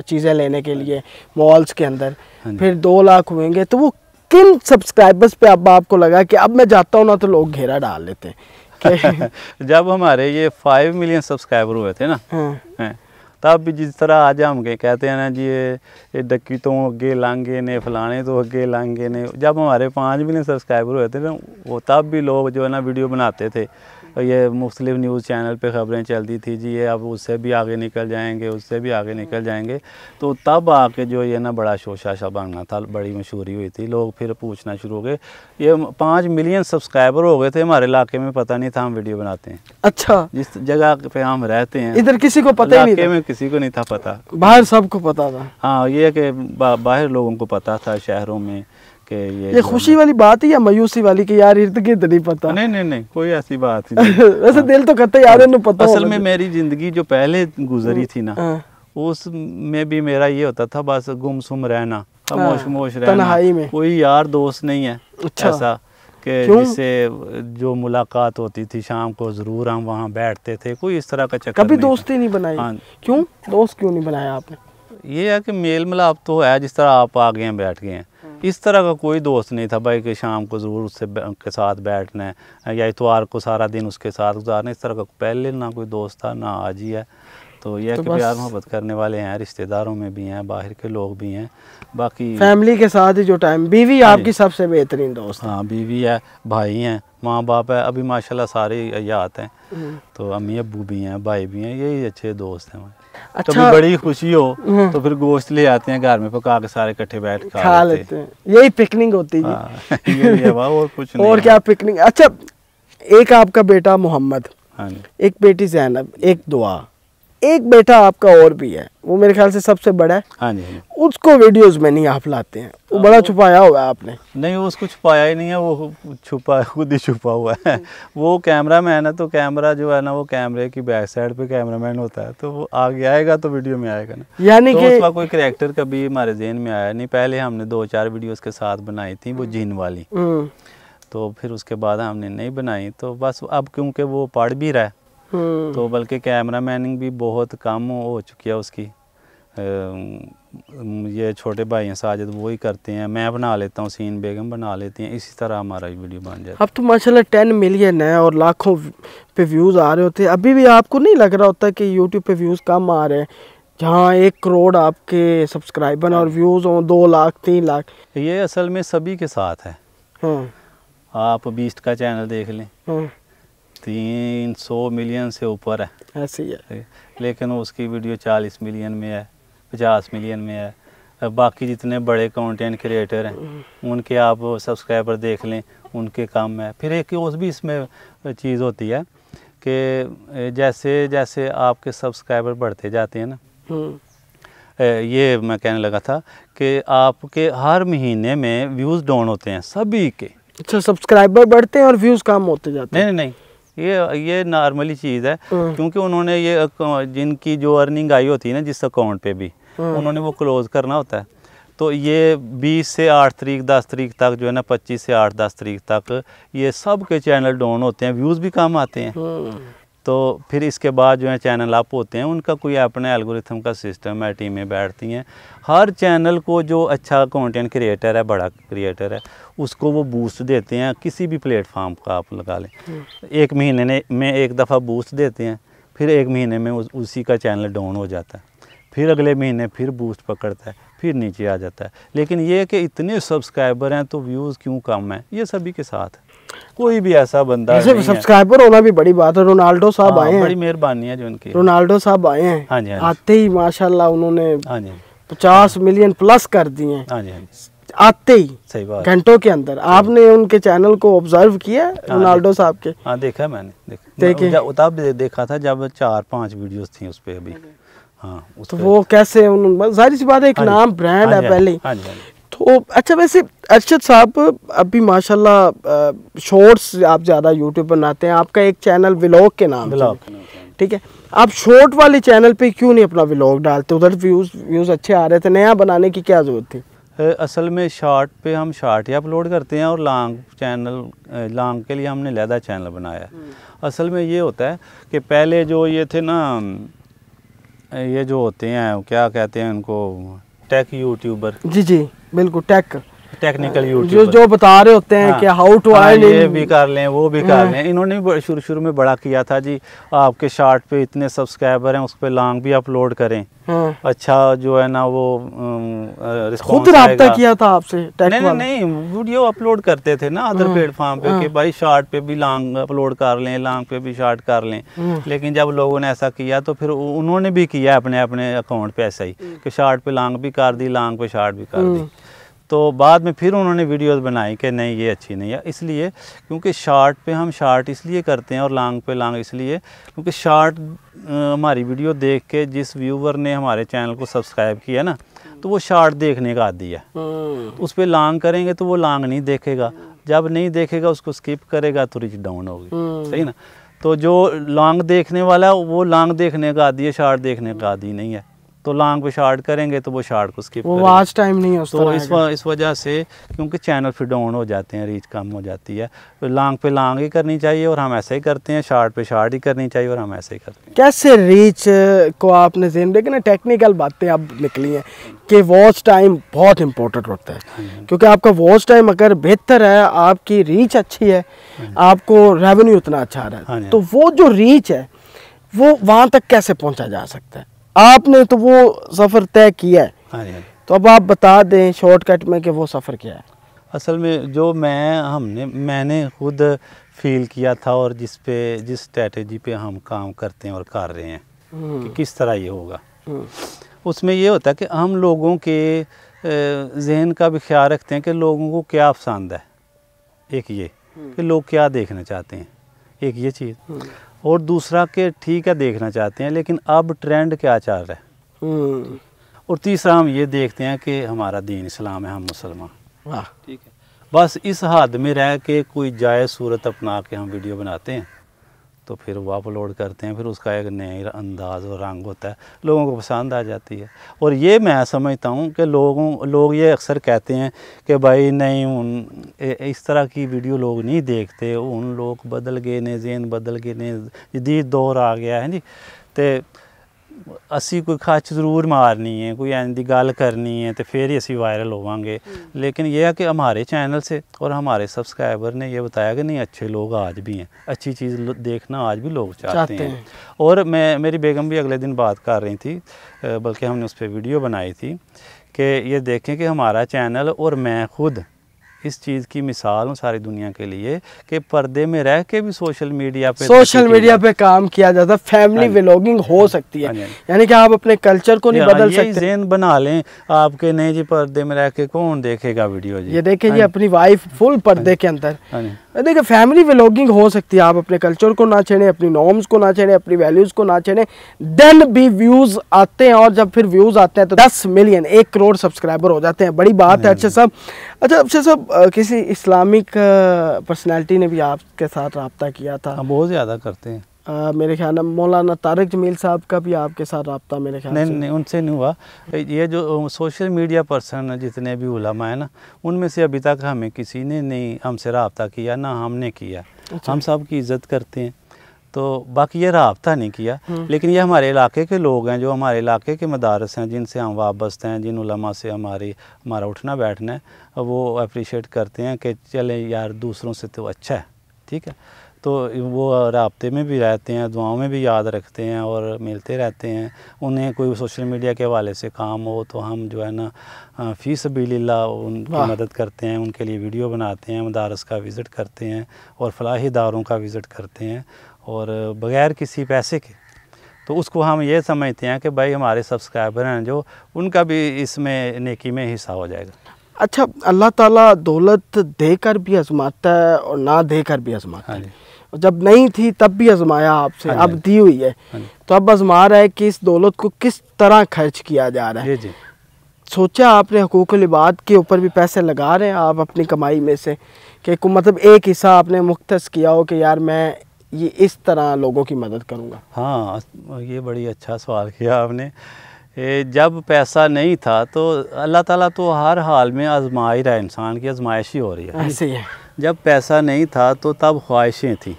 चीज़ें लेने के लिए मॉल्स के अंदर, फिर 2 लाख हुएंगे, तो वो किन सब्सक्राइबर्स पे अब आपको लगा कि अब मैं जाता हूँ ना तो लोग घेरा डाल लेते हैं? जब हमारे ये 5 मिलियन सब्सक्राइबर हुए थे ना, तब भी जिस तरह आज हम के कहते हैं ना जी ये डक्की तो अगे लांगे ने, फलाने तो अगे लांगे ने, जब हमारे 5 मिलियन सब्सक्राइबर हुए थे ना, वो तब भी लोग जो है ना वीडियो बनाते थे, ये मुख्तलिफ न्यूज़ चैनल पे ख़बरें चलती थी जी ये अब उससे भी आगे निकल जाएंगे, उससे भी आगे निकल जाएंगे। तो तब आके जो ये ना बड़ा शोशा बनना था, बड़ी मशहूरी हुई थी, लोग फिर पूछना शुरू हो गए। ये 5 मिलियन सब्सक्राइबर हो गए थे हमारे इलाके में, पता नहीं था हम वीडियो बनाते हैं। अच्छा, जिस जगह पे हम रहते हैं इधर किसी को पता ही नहीं था? में किसी को नहीं था पता, बाहर सबको पता था। हाँ, ये कि बाहर लोगों को पता था शहरों में कि ये खुशी वाली बात है या मायूसी वाली कि यार इर्द गिर्द नहीं पता? नहीं, कोई ऐसी बात नहीं। वैसे दिल तो करता यार इन्हें पता। असल में मेरी ज़िंदगी जो पहले गुजरी थी ना, उसमें भी मेरा ये होता था बस गुमसुम रहना, खामोश रहना, तन्हाई में, कोई यार दोस्त नहीं है। अच्छा। ऐसा कि जिससे जो मुलाकात होती थी शाम को ज़रूर हम वहाँ बैठते थे, कोई इस तरह का चक्कर कभी दोस्ती नहीं बनाई? हाँ। क्यों दोस्त क्यों नहीं बनाया आपने? ये है कि मेल मिलाप तो है, जिस तरह आप आ गए हैं बैठ गए हैं, इस तरह का कोई दोस्त नहीं था भाई कि शाम को ज़रूर उससे के साथ बैठना है या इतवार को सारा दिन उसके साथ गुजारना, इस तरह का पहले ना कोई दोस्त था ना आज ही है। तो यह तो कि प्यार मोहब्बत करने वाले हैं, रिश्तेदारों में भी हैं, बाहर के लोग भी हैं, बाकी फैमिली के साथ ही जो टाइम। बीवी आपकी सबसे बेहतरीन दोस्त? हाँ, बीवी है, भाई हैं, माँ बाप है, अभी माशाल्लाह सारे याद हैं, तो अम्मी अब्बू भी हैं, भाई भी हैं, यही अच्छे दोस्त हैं। अच्छा, कभी बड़ी खुशी हो तो फिर गोश्त ले आते हैं घर में, पका के सारे इकट्ठे बैठ खा लेते हैं। यही पिकनिक होती है। यही है और कुछ नहीं। और क्या पिकनिक। अच्छा, एक आपका बेटा मोहम्मद, एक बेटी ज़ैनब, एक दुआ, एक बेटा आपका और भी है, वो मेरे ख्याल से सबसे बड़ा है। हाँ जी, हाँ जी। उसको वीडियोस में नहीं आप लाते हैं, वो बड़ा छुपाया हुआ है आपने। नहीं, वो उसको छुपाया ही नहीं है, वो छुपा खुद ही छुपा हुआ है। वो कैमरा मैन है, तो कैमरा जो है ना वो कैमरे की बैक साइड पे कैमरा मैन होता है, तो वो आगे आएगा तो वीडियो में आएगा ना। यानी तो कि उसका कोई करैक्टर कभी हमारे ज़हन में आया नहीं। पहले हमने 2-4 वीडियोस के साथ बनाई थी, वो जिन वाली, तो फिर उसके बाद हमने नहीं बनाई। तो बस अब क्योंकि वो पढ़ भी रहा है, तो बल्कि कैमरा मैनिंग भी बहुत कम हो चुकी है उसकी। ये छोटे भाई हैं साजिद, वो ही करते हैं, मैं बना लेता हूँ, सीन बेगम बना लेती हैं, इसी तरह हमारा वीडियो बन जाता है। अब तो माशाल्लाह 10 मिलियन है और लाखों पे व्यूज़ आ रहे होते हैं। अभी भी आपको नहीं लग रहा होता कि यूट्यूब पे व्यूज़ कम आ रहे हैं, जहाँ 1 करोड़ आपके सब्सक्राइबर और व्यूज़ हों 2 लाख 3 लाख? ये असल में सभी के साथ है। हाँ, आप बीस्ट का चैनल देख लें, हाँ, 300 मिलियन से ऊपर है, ऐसे ही है। लेकिन उसकी वीडियो 40 मिलियन में है, 50 मिलियन में है। बाकी जितने बड़े कंटेंट क्रिएटर हैं उनके आप सब्सक्राइबर देख लें, उनके कम है। फिर एक और भी इसमें चीज़ होती है कि जैसे जैसे आपके सब्सक्राइबर बढ़ते जाते हैं ना, ये मैं कहने लगा था कि आपके हर महीने में व्यूज़ डाउन होते हैं सभी के। अच्छा, सब्सक्राइबर बढ़ते हैं और व्यूज़ कम होते जाते हैं? नहीं, ये नॉर्मली चीज़ है, क्योंकि उन्होंने ये जिनकी जो अर्निंग आई होती है ना जिस अकाउंट पे भी, उन्होंने वो क्लोज़ करना होता है। तो ये 20 से 8 तारीख 10 तारीख तक जो है ना, 25 से 8-10 तारीख तक ये सब के चैनल डाउन होते हैं, व्यूज़ भी कम आते हैं। तो फिर इसके बाद जो है चैनल अप होते हैं, उनका कोई अपने एल्गोरिथम का सिस्टम है, टीमें बैठती हैं, हर चैनल को जो अच्छा कंटेंट क्रिएटर है, बड़ा क्रिएटर है, उसको वो बूस्ट देते हैं। किसी भी प्लेटफॉर्म का आप लगा लें, 1 महीने में 1 दफ़ा बूस्ट देते हैं, फिर 1 महीने में उसी का चैनल डाउन हो जाता है, फिर अगले महीने फिर बूस्ट पकड़ता है, फिर नीचे आ जाता है। लेकिन ये कि इतने सब्सक्राइबर हैं तो व्यूज़ क्यों कम है, ये सभी के साथ है। कोई भी ऐसा बंदा नहीं सब्सक्राइबर होना भी बड़ी बात है। रोनाल्डो साहब आए हैं, बड़ी मेहरबानी है जो उनकी। रोनाल्डो साहब आए हैं, हाँ जी, आते ही माशाल्लाह उन्होंने हाँ जी 50 मिलियन प्लस कर दिए हैं, हाँ जी, आते ही, सही बात, घंटों के अंदर। आपने उनके चैनल को ऑब्जर्व किया है, रोनाल्डो साहब के? हाँ, देखा है मैंने, तब देखा था जब 4-5 वीडियोस थी उस पे अभी। हाँ, तो वो कैसे, जाहिर सी बात है, एक नाम ब्रांड है पहले। तो अच्छा, वैसे अरशद साहब अभी माशाल्लाह शॉर्ट्स आप ज़्यादा यूट्यूब बनाते हैं, आपका एक चैनल व्लॉग के नाम से, ठीक है, आप शॉर्ट वाले चैनल पे क्यों नहीं अपना व्लॉग डालते? उधर व्यूज़ अच्छे आ रहे थे, नया बनाने की क्या ज़रूरत थी? असल में शॉर्ट पे हम शॉर्ट ही अपलोड करते हैं, और लॉन्ग के लिए हमने अलहदा चैनल बनाया है। असल में ये होता है कि पहले जो ये थे ना, ये जो होते हैं क्या कहते हैं उनको, टेक यूट्यूबर। जी बिल्कुल, टेक्निकल यूट्यूबर जो बता रहे होते हैं कि हाउ टू अर्न, ये भी कर लें वो भी कर लें। इन्होंने भी शुरू में बड़ा किया था जी, आपके शॉर्ट पे इतने सब्सक्राइबर हैं, उस पर लॉन्ग भी अपलोड करें। अच्छा जो है ना वो रिस्पॉन्स खुद राब्ता किया था आपसे? नहीं, वीडियो अपलोड करते थे ना अदर प्लेटफॉर्म पे कि भाई शॉर्ट पे भी लॉन्ग अपलोड कर लें, लॉन्ग पे भी शॉर्ट कर लें। लेकिन जब लोगों ने ऐसा किया तो फिर उन्होंने भी किया अपने अकाउंट पे ऐसा ही कि शॉर्ट पे लॉन्ग भी कर दी, लॉन्ग पे शॉर्ट भी कर दी। तो बाद में फिर उन्होंने वीडियोस बनाई कि नहीं ये अच्छी नहीं है, इसलिए क्योंकि शॉर्ट पे हम शॉर्ट इसलिए करते हैं और लॉन्ग पे लॉन्ग इसलिए क्योंकि शॉर्ट हमारी वीडियो देख के जिस व्यूवर ने हमारे चैनल को सब्सक्राइब किया ना, तो वो शॉर्ट देखने का आदी है। उस पर लॉन्ग करेंगे तो वो लॉन्ग नहीं देखेगा, जब नहीं देखेगा उसको स्किप करेगा तो रीच डाउन होगी, सही ना। तो जो लॉन्ग देखने वाला वो लॉन्ग देखने का आदी है, शॉर्ट देखने का आदी नहीं है। तो लॉन्ग पे शॉर्ट करेंगे तो वो शॉर्ट को स्किप करेंगे, वॉच टाइम नहीं है तो इस वजह से क्योंकि चैनल फिर डाउन हो जाते हैं, रीच कम हो जाती है। तो लॉन्ग पे लॉन्ग ही करनी चाहिए और हम ऐसे ही करते हैं, शॉर्ट पे शॉर्ट ही करनी चाहिए और हम ऐसे ही करते हैं। कैसे रीच को आपने ज़हन में, ना टेक्निकल बातें अब निकली हैं कि वॉच टाइम बहुत इंपॉर्टेंट होता है, क्योंकि आपका वॉच टाइम अगर बेहतर है, आपकी रीच अच्छी है, आपको रेवेन्यू उतना अच्छा आ रहा है, तो वो जो रीच है वो वहाँ तक कैसे पहुँचा जा सकता है? आपने तो वो सफ़र तय किया है, तो अब आप बता दें शॉर्टकट में कि वो सफ़र क्या है। असल में जो मैंने खुद फील किया था और जिस स्ट्रेटजी पे हम काम करते हैं और कर रहे हैं कि किस तरह ये होगा, उसमें ये होता है कि हम लोगों के जहन का भी ख्याल रखते हैं कि लोगों को क्या पसंद है, एक ये कि लोग क्या देखना चाहते हैं, एक ये चीज़। और दूसरा के ठीक है देखना चाहते हैं, लेकिन अब ट्रेंड क्या चल रहा है। और तीसरा हम ये देखते हैं कि हमारा दीन इस्लाम है, हम मुसलमान, वाह, ठीक है। बस इस हद में रह के कोई जायज़ सूरत अपना के हम वीडियो बनाते हैं तो फिर वो अपलोड करते हैं, फिर उसका एक नया अंदाज़ और रंग होता है, लोगों को पसंद आ जाती है। और ये मैं समझता हूँ कि लोग ये अक्सर कहते हैं कि भाई नहीं इस तरह की वीडियो लोग नहीं देखते, उन लोग बदल गए ने, ज़हन बदल गए ने, जदीद दौर आ गया है जी। तो असी कोई खच जरूर मारनी है, कोई इंज दी गल करनी है तो फिर ही असी वायरल होवांगे। लेकिन यह है कि हमारे चैनल से और हमारे सब्सक्राइबर ने ये बताया कि नहीं, अच्छे लोग आज भी हैं, अच्छी चीज़ देखना आज भी लोग चाहते हैं। और मेरी बेगम भी अगले दिन बात कर रही थी, बल्कि हमने उस पर वीडियो बनाई थी कि ये देखें कि हमारा चैनल और मैं खुद इस चीज़ की मिसाल हूँ सारी दुनिया के लिए कि पर्दे में रह के भी सोशल मीडिया पे काम किया जाता, फैमिली व्लॉगिंग हो सकती है। यानी कि आप अपने कल्चर को नहीं बदल सकते, ज़हन बना लें आपके, नहीं जी पर्दे में रह के कौन देखेगा वीडियो जी। ये देखें जी अपनी वाइफ फुल पर्दे के अंदर, देखिए फैमिली व्लॉगिंग हो सकती है। आप अपने कल्चर को ना छेड़ें, अपनी नॉर्म्स को ना छेड़ें, अपनी वैल्यूज़ को ना छेड़ें, देन भी व्यूज़ आते हैं। और जब फिर व्यूज़ आते हैं तो 10 मिलियन 1 करोड़ सब्सक्राइबर हो जाते हैं, बड़ी बात है। अच्छा साहब किसी इस्लामिक पर्सनैलिटी ने भी आपके साथ रब्ता किया था? बहुत ज़्यादा करते हैं। मेरे ख्याल में मौलाना तारिक जमील साहब का भी आपके साथ रब्ता मेरे ख्याल से नहीं, उनसे नहीं हुआ। ये जो सोशल मीडिया पर्सन जितने भी उलमा है ना, उनमें से अभी तक हमें किसी ने नहीं हमसे रब्ता किया, ना हमने किया। अच्छा। हम सब की इज़्ज़त करते हैं, तो बाकी ये रब्ता नहीं किया। लेकिन ये हमारे इलाके के लोग हैं, जो हमारे इलाके के मदारस हैं, जिनसे हम वाबस्ते हैं, जिन उलमा से हमारा उठना बैठना है, वो अप्रिशिएट करते हैं कि चले यार दूसरों से तो अच्छा है, ठीक है। तो वो राब्ते में भी रहते हैं, दुआओं में भी याद रखते हैं और मिलते रहते हैं। उन्हें कोई सोशल मीडिया के हवाले से काम हो तो हम जो है ना फ़ी सबीलिल्लाह उनकी मदद करते हैं, उनके लिए वीडियो बनाते हैं, मदारस का विज़िट करते हैं और फलाही इदारों का विज़िट करते हैं, और बग़ैर किसी पैसे के। तो उसको हम ये समझते हैं कि भाई हमारे सब्सक्राइबर हैं जो, उनका भी इसमें नेकी में हिस्सा हो जाएगा। अच्छा, अल्लाह ताला दौलत देकर भी आजमाता है और ना देकर भी आजमाता है। जब नहीं थी तब भी आजमाया आपसे, अब दी हुई है तो अब आजमा रहा है कि इस दौलत को किस तरह खर्च किया जा रहा है। जी। सोचा आपने हुकूकुल इबाद के ऊपर भी पैसे लगा रहे हैं आप अपनी कमाई में से, कि मतलब एक हिस्सा आपने मुख्तस किया हो कि यार मैं ये इस तरह लोगों की मदद करूँगा? हाँ, ये बड़ी अच्छा सवाल किया आपने। जब पैसा नहीं था तो अल्लाह ताला तो हर हाल में आजमा ही रहा है, इंसान की आजमाइश ही हो रही है। ऐसे ही है। जब पैसा नहीं था तो तब ख्वाहिशें थी,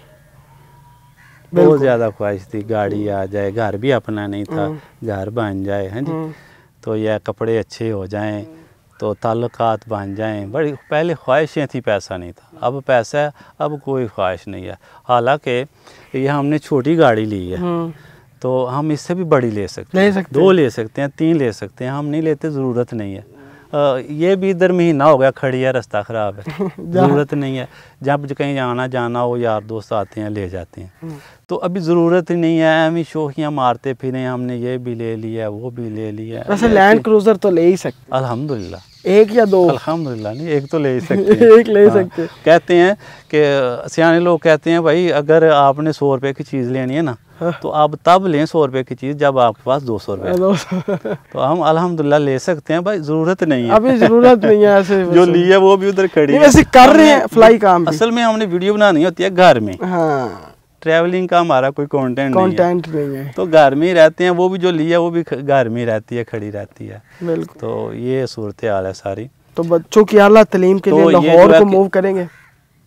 बहुत ज़्यादा ख्वाहिश थी, गाड़ी आ जाए, घर भी अपना नहीं था, घर बन जाए, हैं जी, तो यह कपड़े अच्छे हो जाएं, तो ताल्लुकात बन जाएं, बड़ी पहले ख्वाहिशें थी, पैसा नहीं था। अब पैसा है, अब कोई ख्वाहिश नहीं है। हालांकि ये हमने छोटी गाड़ी ली है तो हम इससे भी बड़ी ले सकते हैं, 2 ले सकते हैं, 3 ले सकते हैं, हम नहीं लेते, ज़रूरत नहीं है। ये भी इधर महीना हो गया खड़ी है, रास्ता ख़राब है, ज़रूरत नहीं है। जब कहीं जाना हो, यार दोस्त आते हैं ले जाते हैं, तो अभी ज़रूरत ही नहीं है। हम ही शौकियाँ मारते फिरें, हमने ये भी ले लिया, वो भी ले लिया। वैसे लैंड क्रूज़र तो ले ही सकते, अल्हम्दुलिल्लाह, 1 या 2, अल्हम्दुलिल्लाह नहीं, 1 तो ले ही सकते हैं। 1 ले सकते। कहते हैं कि सियाने लोग कहते हैं भाई अगर आपने 100 रुपये की चीज़ लेनी है ना, तो आप तब लें 100 रुपये की चीज़ जब आपके पास 200 रुपये। तो हम अल्हम्दुलिल्लाह ले सकते हैं भाई, ज़रूरत नहीं है, अभी ज़रूरत नहीं है। ऐसे जो ली है वो भी उधर खड़ी है, वैसे कर रहे हैं फ्लाई काम। असल में हमने वीडियो बनानी होती है घर में, हाँ, ट्रैवलिंग का हमारा कोई कंटेंट नहीं है, तो घर में ही रहते हैं। वो भी जो ली है वो भी घर में ही रहती है, खड़ी रहती है। बिल्कुल। तो ये सूरत हाल है सारी। तो बच्चों की आला तालीम के लिए लाहौर को मूव करेंगे?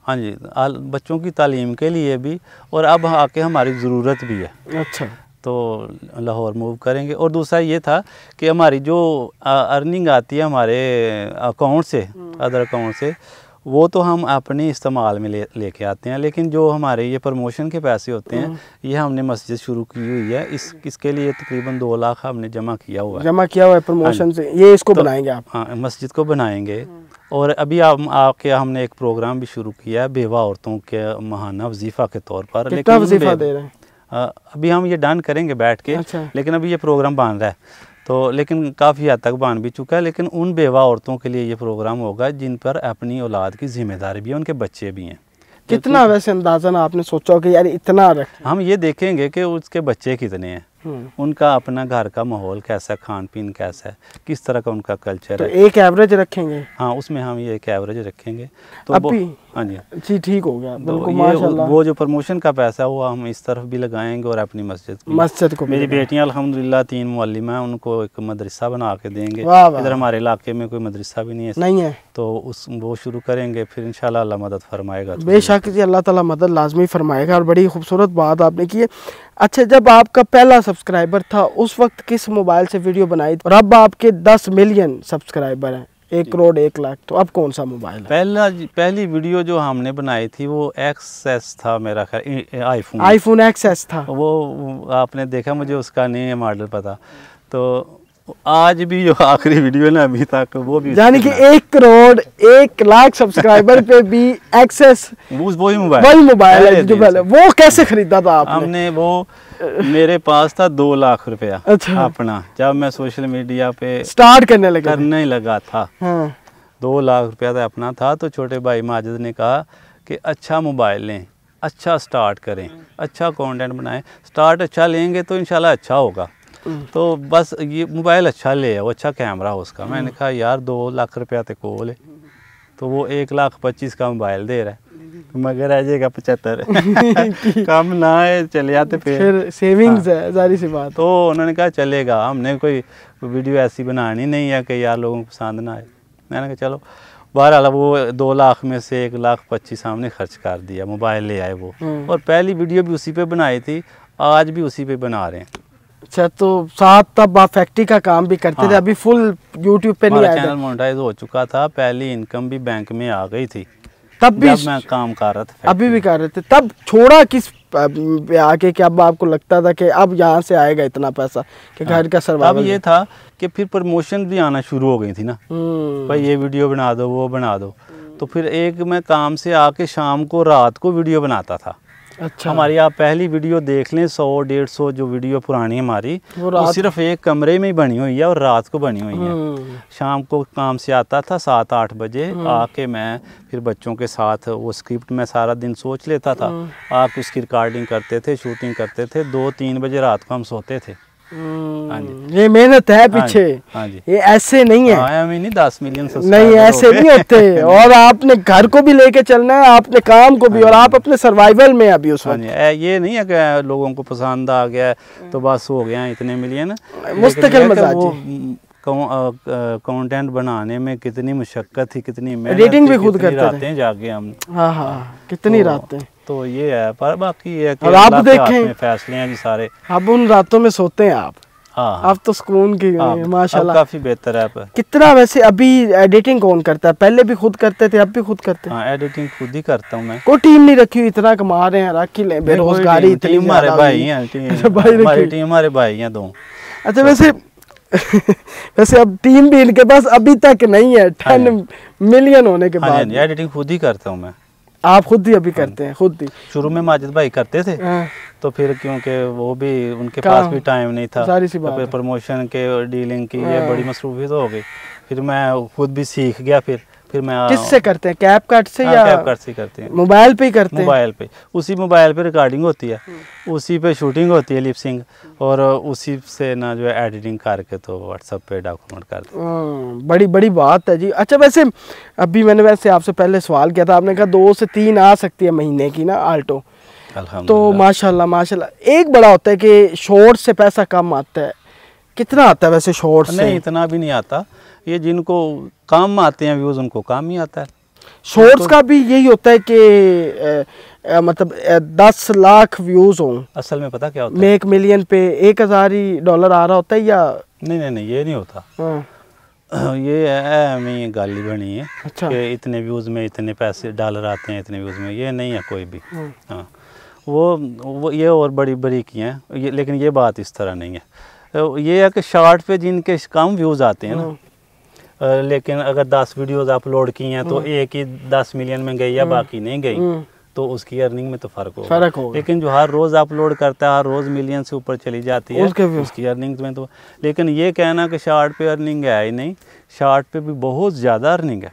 हाँ जी, बच्चों की तालीम के लिए भी, और अब आके हमारी ज़रूरत भी है। अच्छा, तो लाहौर मूव करेंगे। और दूसरा ये था कि हमारी जो अर्निंग आती है हमारे अकाउंट से, अदर अकाउंट से, वो तो हम अपने इस्तेमाल में लेके आते हैं, लेकिन जो हमारे ये प्रमोशन के पैसे होते हैं, ये हमने मस्जिद शुरू की हुई है, इसके लिए तकरीबन 2 लाख हमने जमा किया हुआ है प्रमोशन से। ये इसको बनाएंगे आप? हाँ, मस्जिद को बनाएंगे। और अभी हमने एक प्रोग्राम भी शुरू किया है बेवा औरतों के महाना वजीफ़ा के तौर पर। कितना वजीफ़ा दे रहे हैं? अभी हम ये डन करेंगे बैठ के। अच्छा। लेकिन अभी ये प्रोग्राम बन रहा है, तो लेकिन काफ़ी हद तक बन भी चुका है। लेकिन उन बेवा औरतों के लिए ये प्रोग्राम होगा जिन पर अपनी औलाद की ज़िम्मेदारी भी है, उनके बच्चे भी हैं, कितना वैसे अंदाजन आपने सोचा कि यार इतना रखें? हम ये देखेंगे कि उसके बच्चे कितने हैं, उनका अपना घर का माहौल कैसा है, खान पीन कैसा है, किस तरह का उनका कल्चर तो है। एक एवरेज रखेंगे? हाँ, उसमें हम ये एक एवरेज रखेंगे। तो अभी हाँ जी जी ठीक हो गया, तो बिल्कुल ये माशाल्लाह। वो जो प्रमोशन का पैसा है वो हम इस तरफ भी लगाएंगे और अपनी मस्जिद को भी मेरी लगाएंगे। बेटियां अल्हम्दुलिल्लाह 3 मुअल्लिमा हैं, उनको एक मदरसा बना के देंगे। वाह वाह। इधर हमारे इलाके में कोई मदरसा भी नहीं है, तो वो शुरू करेंगे, फिर इंशाल्लाह अल्लाह मदद फरमाएगा। बेशक जी, अल्लाह ताला मदद लाजमी फरमाएगा। और बड़ी खूबसूरत बात आपने की है। अच्छा, जब आपका पहला सब्सक्राइबर था उस वक्त किस मोबाइल से वीडियो बनाई थी, और अब आपके 10 मिलियन सब्सक्राइबर हैं, 1 करोड़ 1 लाख, तो अब कौन सा मोबाइल है? पहली वीडियो जो हमने बनाई थी वो एक्सेस था मेरा ख्याल, आईफोन एक्सेस था। वो आपने देखा, मुझे उसका नहीं है मॉडल पता। तो आज भी जो आखिरी वीडियो है ना अभी तक वो भी, यानी कि 1 करोड़ 1 लाख सब्सक्राइबर पे भी एक्सेस वही मोबाइल है जो पहले। वो कैसे खरीदा था आपने? हमने वो मेरे पास था 2 लाख रुपया। अच्छा। अपना जब मैं सोशल मीडिया पे स्टार्ट करने लगा था, हाँ। 2 लाख रुपया था अपना था। तो छोटे भाई माजिद ने कहा कि अच्छा मोबाइल लें, अच्छा स्टार्ट करें, अच्छा कंटेंट बनाएं, स्टार्ट अच्छा लेंगे तो इंशाल्लाह अच्छा होगा। तो बस ये मोबाइल अच्छा ले, वो अच्छा कैमरा हो उसका। मैंने कहा यार 2 लाख रुपया ते को ले, तो वो 1,25,000 का मोबाइल दे रहा है, मगर आ जाएगा 75 कम ना है चले आते फिर सेविंग्स है, जारी सी बात। तो उन्होंने कहा चलेगा, हमने कोई वीडियो ऐसी बनानी नहीं है कि यार लोगों को पसंद ना आए। मैंने कहा चलो, बहरहाल वो 2 लाख में से 1,25,000 हमने खर्च कर दिया, मोबाइल ले आए वो। और पहली वीडियो भी उसी पे बनाई थी, आज भी उसी पे बना रहे हैं। अच्छा, तो साथ तब आप फैक्ट्री का काम भी करते थे, अभी फुल यूट्यूब पे नहीं आया? चैनल मोनेटाइज हो चुका था, पहली इनकम भी बैंक में आ गई थी, तब भी जब मैं काम कर रहा था। अभी भी कर रहे थे? तब छोड़ा किस पे आके कि अब आपको लगता था कि अब यहाँ से आएगा इतना पैसा कि घर का सर्वाइवल? अब ये था कि फिर प्रमोशन भी आना शुरू हो गई थी ना, भाई ये वीडियो बना दो, वो बना दो। तो फिर एक मैं काम से आके शाम को रात को वीडियो बनाता था। अच्छा। हमारी आप पहली वीडियो देख लें, 100-150 जो वीडियो पुरानी हमारी, वो सिर्फ एक कमरे में ही बनी हुई है और रात को बनी हुई है। शाम को काम से आता था 7-8 बजे, आके मैं फिर बच्चों के साथ वो स्क्रिप्ट में सारा दिन सोच लेता था, आके उसकी रिकॉर्डिंग करते थे, शूटिंग करते थे, 2-3 बजे रात को हम सोते थे। हाँ जी। ये मेहनत है पीछे। हाँ जी, ये ऐसे नहीं है। हाँ, नहीं 10 मिलियन नहीं, ऐसे नहीं होते। और आपने घर को भी लेके चलना है, आपने काम को भी, और आप अपने सर्वाइवल में अभी उस वक्त। ये नहीं है कि लोगों को पसंद आ गया तो बस हो गया इतने मिलियन। मुस्तकिल मजाजी कंटेंट बनाने में कितनी मुशक्कत थी, कितनी मेहनत, रेटिंग भी खुद करते थे जाके हम। हाँ हाँ, कितनी रातें। तो ये है, पर बाकी ये है कि और आप देखें फैसले हैं जी सारे। अब उन रातों में सोते हैं आप? हाँ, अब तो सुकून की माशाल्लाह काफी बेहतर है। पर कितना वैसे अभी एडिटिंग कौन करता है? पहले भी खुद करते थे, अब भी खुद करते हैं? हाँ, एडिटिंग खुद ही करता हूँ मैं। कोई टीम नहीं रखी हुई? इतना कमा रहे हैं, रख ही लें, बेरोजगारी इतनी। हमारे भाई हैं, हमारी टीम, हमारे भाई हैं 2। अच्छा, वैसे अब टीम भी इनके पास अभी तक नहीं है, 10 मिलियन होने के बाद। एडिटिंग खुद ही करता हूँ मैं। आप खुद ही अभी करते हैं? खुद ही? शुरू में माजिद भाई करते थे, तो फिर क्योंकि वो भी उनके पास भी टाइम नहीं था, तो फिर प्रमोशन के डीलिंग की ये बड़ी मसरूफियत हो गई। फिर मैं खुद भी सीख गया। फिर मैं किससे करते हैं? कैपकट से या कैपकट से करते हैं? मोबाइल पे ही करते हैं? मोबाइल पे, उसी मोबाइल पे रिकॉर्डिंग होती है, उसी पे शूटिंग होती है, लिपसिंग, और उसी से ना जो है एडिटिंग करके तो व्हाट्सएप पे डॉक्यूमेंट करते हैं। बड़ी बड़ी बात है जी। अच्छा, वैसे अभी मैंने आपसे पहले सवाल किया था, आपने कहा 2 से 3 आ सकती है महीने की ना आल्टो। तो माशाल्लाह माशाल्लाह। एक बड़ा होता है कि शॉर्ट से पैसा कम आता है, कितना आता है वैसे शॉर्ट से? नहीं, इतना भी नहीं आता। ये जिनको काम आते हैं व्यूज, उनको काम ही आता है। शॉर्ट्स का भी यही होता है कि मतलब 10 लाख व्यूज हों? असल में पता क्या होता है, 1 मिलियन पे $1,000 आ रहा होता है या नहीं, ये नहीं होता। ये है हमें गाली बनी है। अच्छा। कि इतने व्यूज में इतने पैसे डॉलर आते हैं, इतने व्यूज में, ये नहीं है कोई भी। हाँ, वो ये और बड़ी बड़ी की हैं, लेकिन ये बात इस तरह नहीं है। ये है कि शॉर्ट पे जिनके कम व्यूज़ आते हैं ना, लेकिन अगर 10 वीडियोस अपलोड की हैं तो एक ही 10 मिलियन में गई या बाकी नहीं गई, तो उसकी अर्निंग में तो फ़र्क होगा। लेकिन जो हर रोज़ अपलोड करता है, हर रोज़ मिलियन से ऊपर चली जाती है, उसकी अर्निंग में तो। लेकिन ये कहना कि शॉर्ट पे अर्निंग है ही नहीं, शॉर्ट पे भी बहुत ज़्यादा अर्निंग है।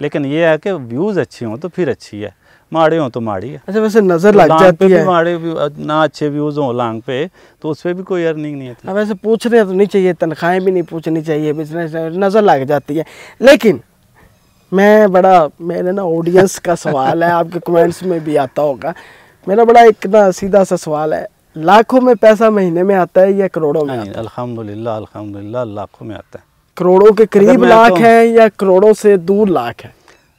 लेकिन ये है कि व्यूज़ अच्छे हों तो फिर अच्छी है, माड़े हों तो माड़ी है। अच्छा, वैसे नजर तो लग लांग जाती पे भी है। माड़े ना अच्छे व्यूज हों लांग पे तो उस पर भी कोई अर्निंग नहीं है। वैसे पूछ रहे तो नहीं चाहिए, तनख्वाहें भी नहीं पूछनी चाहिए, बिजनेस नजर लग जाती है। लेकिन मेरे ना ऑडियंस का सवाल है, आपके कमेंट्स में भी आता होगा, मेरा बड़ा एक ना सीधा सा सवाल है, लाखों में पैसा महीने में आता है या करोड़ों में आता है? अल्हम्दुलिल्लाह लाखों में आता है। करोड़ों के करीब लाख तो, है या करोड़ों से दूर लाख है?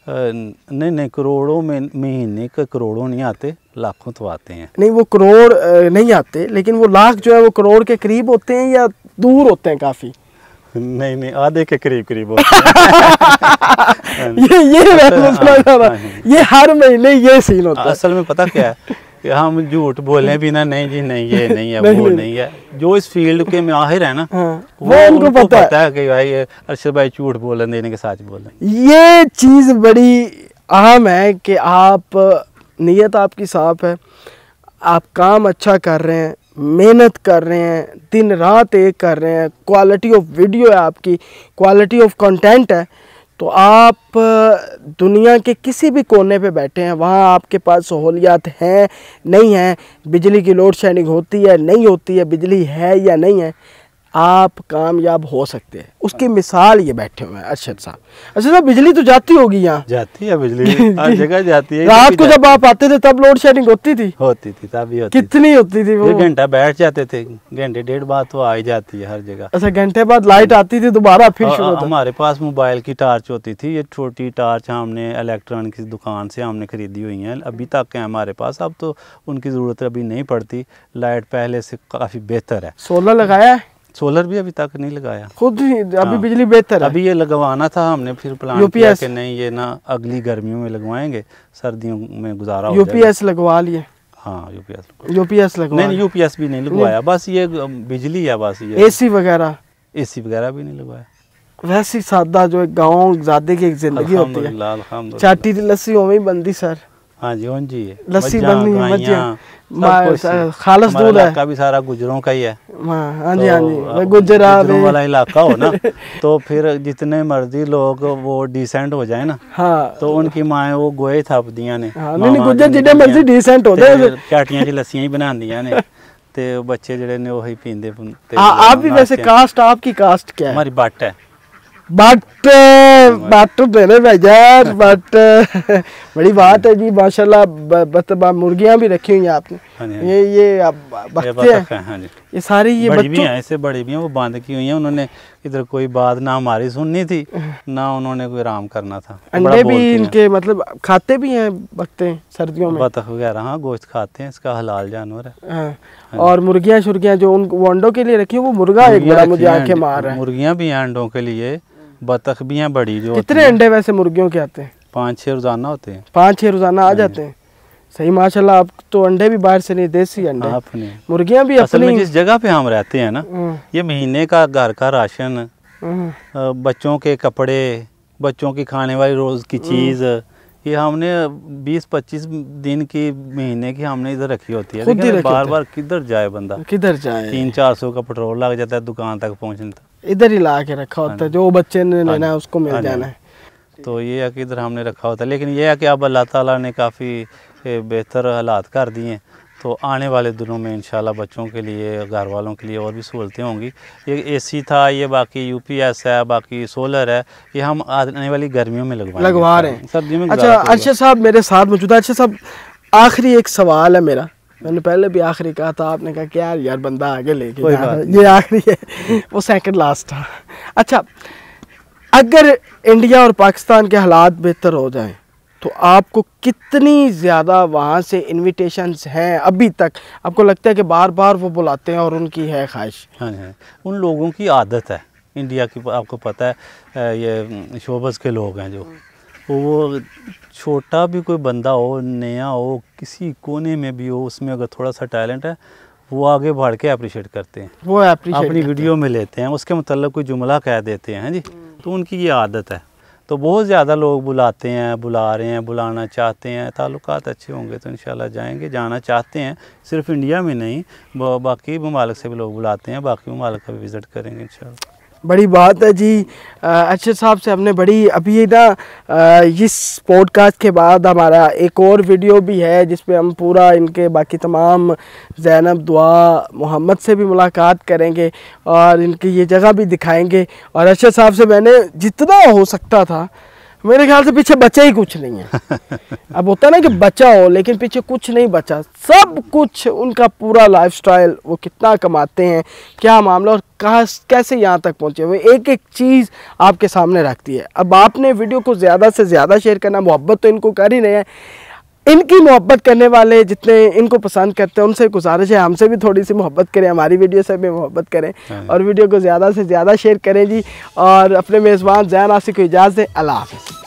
नहीं, करोड़ों में महीने के करोड़ों नहीं आते, लाखों तो आते हैं। नहीं, वो करोड़ नहीं आते, लेकिन वो लाख जो है वो करोड़ के करीब होते हैं या दूर होते हैं काफी? नहीं, आधे के करीब होते हैं। ये मैं पूछना चाह रहा, ये हर महीने ये सीन होता है। असल में पता क्या है कि हम झूठ बोले भी ना, नहीं जी नहीं, ये नहीं है, वो नहीं है। जो इस फील्ड के माहिर है ना, वो उनको पता है कि भाई अरशद भाई झूठ बोलन देने के साथ बोलन। ये चीज़ बड़ी अहम है कि आप नीयत आपकी साफ है, आप काम अच्छा कर रहे हैं, मेहनत कर रहे हैं, दिन रात एक कर रहे हैं, क्वालिटी ऑफ वीडियो है आपकी, क्वालिटी ऑफ कंटेंट है, तो आप दुनिया के किसी भी कोने पे बैठे हैं, वहाँ आपके पास सहूलियात हैं नहीं हैं, बिजली की लोड शेडिंग होती है नहीं होती है, बिजली है या नहीं है, आप कामयाब हो सकते हैं। उसकी मिसाल ये बैठे हुए हैं अरशद साहब। अरशद साहब, बिजली तो जाती होगी यहाँ? जाती है बिजली, हर जगह जाती है। रात को जब आप आते थे तब लोड शेडिंग होती थी? होती थी, तभी होती। कितनी होती थी वो? 1 घंटा बैठ जाते थे, घंटे डेढ़ बाद तो आ ही जाती है हर जगह। अच्छा, घंटे बाद लाइट आती थी दोबारा फिर शुरू होता? हमारे पास मोबाइल की टार्च होती थी, ये छोटी टार्च हमने इलेक्ट्रॉनिक की दुकान से हमने खरीदी हुई हैं, अभी तक है हमारे पास। अब तो उनकी ज़रूरत अभी नहीं पड़ती, लाइट पहले से काफ़ी बेहतर है। सोलर लगाया है? सोलर भी अभी तक नहीं लगाया, खुद ही अभी हाँ। बिजली बेहतर है? अभी ये लगवाना था हमने, फिर प्लान किया कि नहीं ये ना अगली गर्मियों में लगवाएंगे, सर्दियों में गुजारा हो जाएगा। यूपीएस लगवा लिए? हाँ, यूपीएस लगवा? नहीं, यूपीएस भी नहीं लगवाया, बस ये बिजली है बस। ये एसी वगैरह? एसी वगैरह भी नहीं लगवाया। वैसी सादा जो एक गाँव ज़ादे की एक जिंदगी होती है, चाटी दी लस्सी ओवें बनदी सर। हाँ जी, लस्सी बननी है, मज्जियां, खालस दूध है। इलाका भी सारा गुजरों का ही है। हाँ जी, हाँ जी, गुजरों वाला इलाका हो ना तो फिर जितने मर्जी लोग वो डिसेंट हो जाए ना, हाँ, तो उनकी माएँ वो गोए थापदियां ने, नहीं गुजर जितने मर्जी डिसेंट हो जाए, चाटियां च लस्सियां ही बनांदियां ने, ते बच्चे जेडे ने वही पींदे। आप भी वैसे कास्ट, आपकी कास्ट क्या है? हमारी बट है। बट देने भैया, बट बड़ी बात है जी, माशाल्लाह। मुर्गियां भी रखी हुई हैं आपने? ये बकते हैं? हाँ जी, ये सारी ये बड़ी भी हैं, इससे बड़ी भी हैं, वो बांध की हुई हैं। उन्होंने इधर कोई बात ना हमारी सुननी थी ना उन्होंने कोई आराम करना था। अंडे भी इनके मतलब खाते भी हैं बकते सर्दियों में? बतख वगैरह हाँ, गोश्त खाते हैं, इसका हलाल जानवर है। और मुर्गियां शुर्गियां जो वो अंडों के लिए रखी है, वो मुर्गा एक बड़ा मुझे आंखें मार रहा है। मुर्गियां भी हैं अंडों के लिए, बतख भी हैं बड़ी। जो कितने अंडे वैसे मुर्गियों के आते हैं? 5-6 रोजाना होते हैं। 5-6 रोजाना आ जाते हैं? सही माशाल्लाह। आप तो अंडे भी बाहर से नहीं, देसी अंडे। अपने मुर्गियां भी असल अपनी। में जिस जगह पे हम रहते हैं ना, ये महीने का घर का राशन, बच्चों के कपड़े, बच्चों की खाने वाली रोज की चीज, ये हमने 20-25 दिन की, महीने की हमने इधर रखी होती है। लेकिन बार बार किधर जाए बंदा, किधर जाए? 300-400 का पेट्रोल लग जाता है दुकान तक पहुंचने तक। इधर ही ला के रखा होता है, जो बच्चे ने लेना है उसको मिल जाना है। तो ये है कि इधर हमने रखा होता है। लेकिन ये है कि अब अल्लाह ताला ने काफ़ी बेहतर हालात कर दिए हैं, तो आने वाले दिनों में इंशाल्लाह बच्चों के लिए, घर वालों के लिए और भी सहूलतें होंगी। ये एसी था, ये बाकी यूपीएस है, बाकी सोलर है, ये हम आने वाली गर्मियों में लगवा रहे हैं, सर्दियों में। अच्छा, अरशद साहब मेरे साथ मौजूद है। अरशद साहब, आखिरी एक सवाल है मेरा, मैंने पहले भी आखिरी कहा था, आपने कहा क्या यार बंदा आगे लेके जा रहा है, ये आखिरी है, वो सेकंड लास्ट था। अच्छा, अगर इंडिया और पाकिस्तान के हालात बेहतर हो जाएं तो आपको कितनी ज़्यादा वहाँ से इनविटेशंस हैं अभी तक? आपको लगता है कि बार बार वो बुलाते हैं और उनकी है ख्वाहिश? हाँ, उन लोगों की आदत है इंडिया की, आपको पता है, ये शोबस के लोग हैं जो, वो छोटा भी कोई बंदा हो, नया हो, किसी कोने में भी हो, उसमें अगर थोड़ा सा टैलेंट है, वो आगे बढ़ के अप्रिशिएट करते हैं, वो अपनी वीडियो में लेते हैं, उसके मतलब कोई जुमला कह देते हैं जी। तो उनकी ये आदत है। तो बहुत ज़्यादा लोग बुलाते हैं, बुला रहे हैं, बुलाना चाहते हैं। ताल्लुकात अच्छे होंगे तो इंशाल्लाह जाएंगे, जाना चाहते हैं। सिर्फ इंडिया में नहीं, बाकी ममालिक से भी लोग बुलाते हैं, बाकी ममालिक का भी विज़िट करेंगे इंशाल्लाह। बड़ी बात है जी। अरशद साहब से हमने बड़ी अभी ना इस पॉडकास्ट के बाद हमारा एक और वीडियो भी है जिसपे हम पूरा इनके बाकी तमाम ज़ैनब, दुआ, मोहम्मद से भी मुलाकात करेंगे और इनकी ये जगह भी दिखाएंगे। और अरशद साहब से मैंने जितना हो सकता था, मेरे ख्याल से पीछे बचा ही कुछ नहीं है। अब होता है ना कि बचा हो, लेकिन पीछे कुछ नहीं बचा, सब कुछ उनका पूरा लाइफस्टाइल, वो कितना कमाते हैं, क्या मामला और कहाँ कैसे यहाँ तक पहुँचे, वो एक एक चीज़ आपके सामने रखती है। अब आपने वीडियो को ज़्यादा से ज़्यादा शेयर करना, मोहब्बत तो इनको कर ही रहे हैं, इनकी मोहब्बत करने वाले जितने इनको पसंद करते हैं उनसे गुजारिश है हमसे भी थोड़ी सी मोहब्बत करें, हमारी वीडियो से भी मोहब्बत करें और वीडियो को ज़्यादा से ज़्यादा शेयर करें जी। और अपने मेज़बान ज़ैन आसिफ को इजाज़त दें। अल्लाह हाफ़िज़।